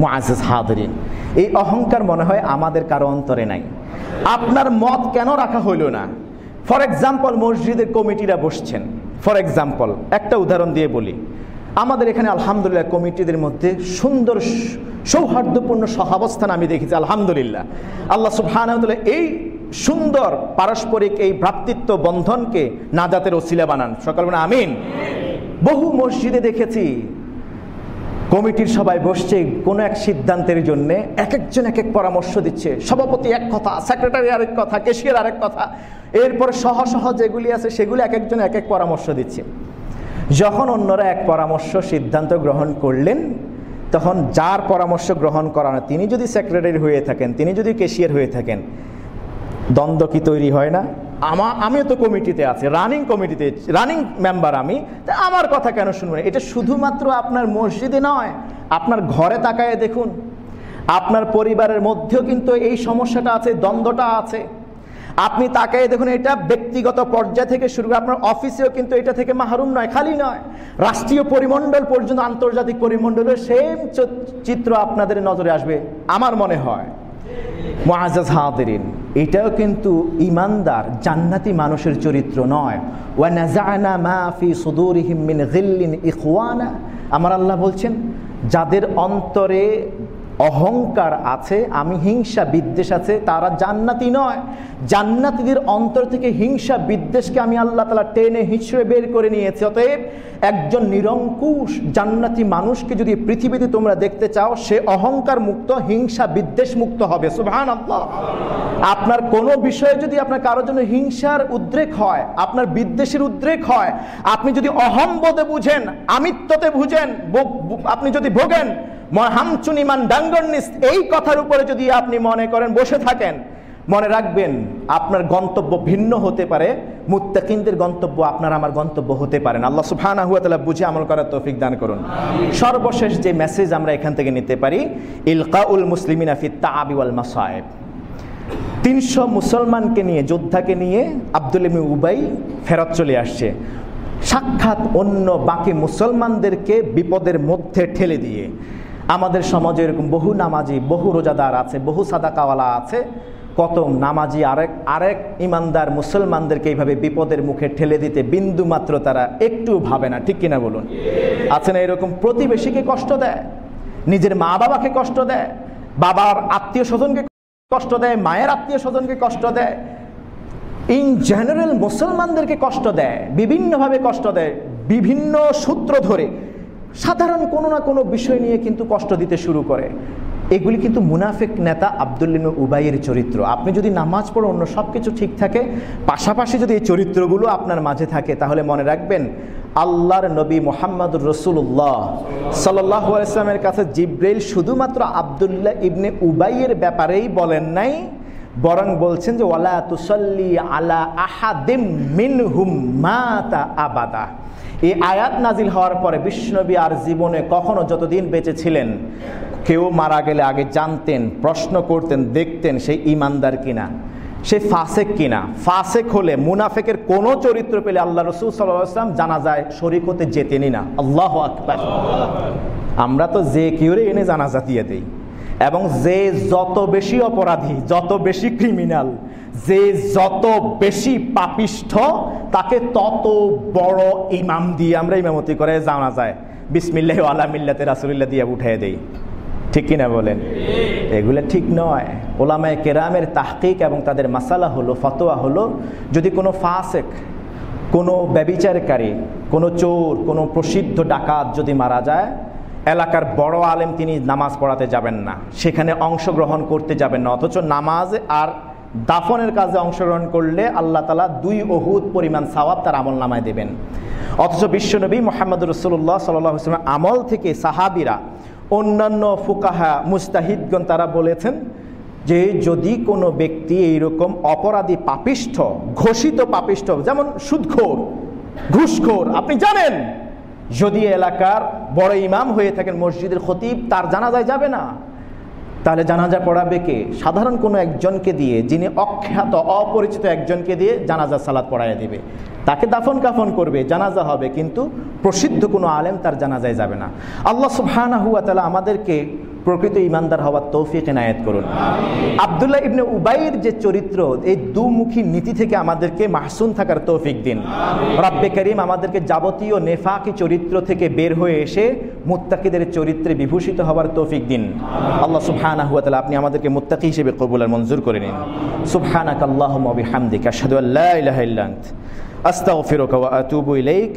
মুআজ্জাজ হাদিরিন, এই অহংকার মনে হয় আমাদের কারো অন্তরে নাই। আপনার মত কেন রাখা হইল না? ফর এক্সাম্পল, মসজিদের কমিটিরা বসছেন। ফর এক্সাম্পল একটা উদাহরণ দিয়ে বলি, আমাদের এখানে আলহামদুলিল্লাহ কমিটিদের মধ্যে সুন্দর সৌহার্দ্যপূর্ণ সহাবস্থান আমি দেখেছি আলহামদুলিল্লাহ। আল্লাহ সুবহানাহু ওয়া তাআলা এই সুন্দর পারস্পরিক এই ভ্রাতৃত্ব বন্ধনকে নাজাতের ওসিলা বানান। সকল বলেন আমিন। বহু মসজিদে দেখেছি কমিটির সবাই বসছে কোনো এক সিদ্ধান্তের জন্য, এক একজন এক এক পরামর্শ দিচ্ছে। সভাপতি এক কথা, সেক্রেটারি আরেক কথা, ক্যাশিয়ার আরেক কথা, এরপর সহ যেগুলি আছে সেগুলি এক একজন এক এক পরামর্শ দিচ্ছে। যখন অন্যরা এক পরামর্শ সিদ্ধান্ত গ্রহণ করলেন, তখন যার পরামর্শ গ্রহণ করা না, তিনি যদি সেক্রেটারি হয়ে থাকেন, তিনি যদি ক্যাশিয়ার হয়ে থাকেন, দ্বন্দ্ব কি তৈরি হয় না? আমিও তো কমিটিতে আছি, রানিং কমিটিতে, রানিং মেম্বার আমি, তা আমার কথা কেন শুনবেন? এটা শুধুমাত্র আপনার মসজিদে নয়, আপনার ঘরে তাকায় দেখুন, আপনার পরিবারের মধ্যেও কিন্তু এই সমস্যাটা আছে, দ্বন্দ্বটা আছে। আপনি তাকায় দেখুন, এটা ব্যক্তিগত পর্যায় থেকে শুরু করে আপনার অফিসেও কিন্তু এটা থেকে মাহরুম নয়, খালি নয়, রাষ্ট্রীয় পরিমণ্ডল পর্যন্ত, আন্তর্জাতিক পরিমণ্ডলের সেম চিত্র আপনাদের নজরে আসবে আমার মনে হয়। মুআজ্জাজ হাদিরিন, এটাও কিন্তু ইমানদার জান্নাতি মানুষের চরিত্র নয়। ওয়া নাযা'না মা ফি সুদুরিহিম মিন গিল্লিন ইখওয়ানা, আমার আল্লাহ বলছেন যাদের অন্তরে অহংকার আছে, আমি হিংসা বিদ্বেষ আছে, তারা জান্নাতি নয়। জান্নাতীদের অন্তর থেকে হিংসা বিদ্বেষকে আমি আল্লাহ তাআলা টেনে হিঁচড়ে বের করে নিয়েছি। অতএব একজন নিরঙ্কুশ জান্নাতি মানুষকে যদি পৃথিবীতে তোমরা দেখতে চাও, সে অহংকার মুক্ত, হিংসা বিদ্বেষ মুক্ত হবে। সুবহানাল্লাহ। আপনার কোনো বিষয়ে যদি আপনার কারোর জন্য হিংসার উদ্রেক হয়, আপনার বিদ্বেষের উদ্রেক হয়, আপনি যদি অহম্বোধে বুঝেন, আমিত্বতে বুঝেন, আপনি যদি ভোগেন মহামচুনিমান ডাঙ্গরনিস, এই কথার উপরে যদি আপনি মনে করেন, বসে থাকেন, মনে রাখবেন আপনার গন্তব্য ভিন্ন হতে পারে, মুত্তাকিনদের গন্তব্য আপনার আমার গন্তব্য হতে পারেন। আল্লাহ সুবহানাহু ওয়া তাআলা বুঝে আমল করার তৌফিক দান করুন। সর্বশেষ যে মেসেজ আমরা এখান থেকে নিতে পারি, ইলকাউল মুসলিমিনা ফিত তাআবি ওয়াল মাসায়েব। 300 মুসলমানকে নিয়ে, যোদ্ধাকে নিয়ে আব্দুল্লাহ ইবনে উবাই ফেরত চলে আসছে। সাক্ষাৎ অন্য বাকি মুসলমানদেরকে বিপদের মধ্যে ঠেলে দিয়ে। আমাদের সমাজে এরকম বহু নামাজি, বহু রোজাদার আছে, বহু সাদাকাওয়ালা আছে, কত নামাজি আরেক ইমানদার মুসলমানদেরকে এইভাবে বিপদের মুখে ঠেলে দিতে বিন্দু মাত্র তারা একটু ভাবে না, ঠিক কিনা বলুন? আছে না এরকম? প্রতিবেশীকে কষ্ট দেয়, নিজের মা বাবাকে কষ্ট দেয়, বাবার আত্মীয় স্বজনকে কষ্ট দেয়, মায়ের আত্মীয় স্বজনকে কষ্ট দেয়, ইন জেনারেল মুসলমানদেরকে কষ্ট দেয়, বিভিন্নভাবে কষ্ট দেয়, বিভিন্ন সূত্র ধরে সাধারণ কোনো না কোনো বিষয় নিয়ে কিন্তু কষ্ট দিতে শুরু করে। এগুলি কিন্তু মুনাফিক নেতা আব্দুল্লাহ ইবনে উবাইয়ের চরিত্র। আপনি যদি নামাজ পড়ে অন্য সব কিছু ঠিক থাকে, পাশাপাশি যদি এই চরিত্রগুলো আপনার মাঝে থাকে, তাহলে মনে রাখবেন আল্লাহর নবী মুহাম্মদুর রাসূলুল্লাহ সাল্লাল্লাহু আলাইহি ওয়াসাল্লামের কাছে জিবরাইল শুধুমাত্র আব্দুল্লাহ ইবনে উবাইয়ের ব্যাপারেই বলেন নাই, বরং বলছেন যে ওয়ালা তুসাল্লি আলা আহাদিম মিনহুম মাতা আবাদা। এই আয়াত নাজিল হওয়ার পরে বিশ্বনবী আর জীবনে কখনো যতদিন বেঁচে ছিলেন, কেউ মারা গেলে আগে জানতেন, প্রশ্ন করতেন, দেখতেন সেই ইমানদার কিনা, সে ফাসেক কিনা। ফাসেক হলে, মুনাফিকের কোনো চরিত্র পেলে আল্লাহ রাসূল সাল্লাল্লাহু আলাইহি ওয়াসাল্লাম জানাজায় শরীক হতে যেতেনই না। আল্লাহু আকবার। আমরা তো যে কেউরে এনে জানাজা দিয়ে দেই, এবং যে যত বেশি অপরাধী, যত বেশি ক্রিমিনাল, যে যত বেশি পাপিষ্ঠ, তাকে তত বড় ইমাম দিয়ে আমরা ইমামতি করে জানা যায়, বিসমিল্লাহি ওয়া আলা মিল্লাতি রাসূলিল্লাহ দিয়ে উঠিয়ে দেই, ঠিক কিনা বলেন? এগুলো ঠিক নয়। ওলামায়ে কেরামের তাহকিক এবং তাদের মাসালা হলো, ফতোয়া হলো, যদি কোনো ফাসেক, কোনো ব্যভিচারকারী, কোনো চোর, কোনো প্রসিদ্ধ ডাকাত যদি মারা যায়, এলাকার বড় আলেম তিনি নামাজ পড়াতে যাবেন না, সেখানে অংশগ্রহণ করতে যাবেন না, অথচ নামাজ আর দাফনের কাজে অংশগ্রহণ করলে আল্লাহ তাআলা 2 উহুদ পরিমাণ সওয়াব তার আমল নামায় দেবেন। অথচ বিশ্বনবী মুহাম্মদুর রাসূলুল্লাহ সাল্লাল্লাহু আলাইহি ওয়াসাল্লাম আমল থেকে সাহাবীরা, অন্যান্য ফুকাহা মুস্তাহিদগণ তারা বলেছেন যে যদি কোনো ব্যক্তি এইরকম অপরাধী পাপিষ্ঠ, ঘোষিত পাপিষ্ঠ, যেমন সুদখোর, ঘুষখোর, আপনি জানেন, যদি এলাকার বড় ইমাম হয়ে থাকেন, মসজিদের খতিব, তার জানাজায় যাবে না, তাহলে জানাজা পড়াবে কে? সাধারণ কোনো একজনকে দিয়ে, যিনি অখ্যাত অপরিচিত একজনকে দিয়ে জানাজা সালাত পড়াইয়া দিবে, তাকে দাফন কাফন করবে, জানাজা হবে, কিন্তু প্রসিদ্ধ কোনো আলেম তার জানাজায় যাবে না। আল্লাহ সুবহানাহু ওয়া তাআলা আমাদেরকে প্রকৃত ইমানদার হওয়ার তৌফিক এনায়েত করুন। আব্দুল্লাহ ইবনে উবাইয়ের যে চরিত্র, এই দুমুখী নীতি থেকে আমাদেরকে মাহসুন থাকার তৌফিক দিন। রব্বে করিম আমাদেরকে যাবতীয় নেফাকি চরিত্র থেকে বের হয়ে এসে মুত্তাকিদের চরিত্রে বিভূষিত হওয়ার তৌফিক দিন। আল্লাহ সুবহানাহু ওয়া তাআলা আপনি আমাদেরকে মুত্তাকি হিসেবে কবুল আর মঞ্জুর করে নিন। সুবহানাকাল্লাহুম্মা ওয়া বিহামদিকা আশহাদু আল্লা ইলাহা ইল্লা আনতা আস্তাগফিরুকা ওয়া আতুবু ইলাইক।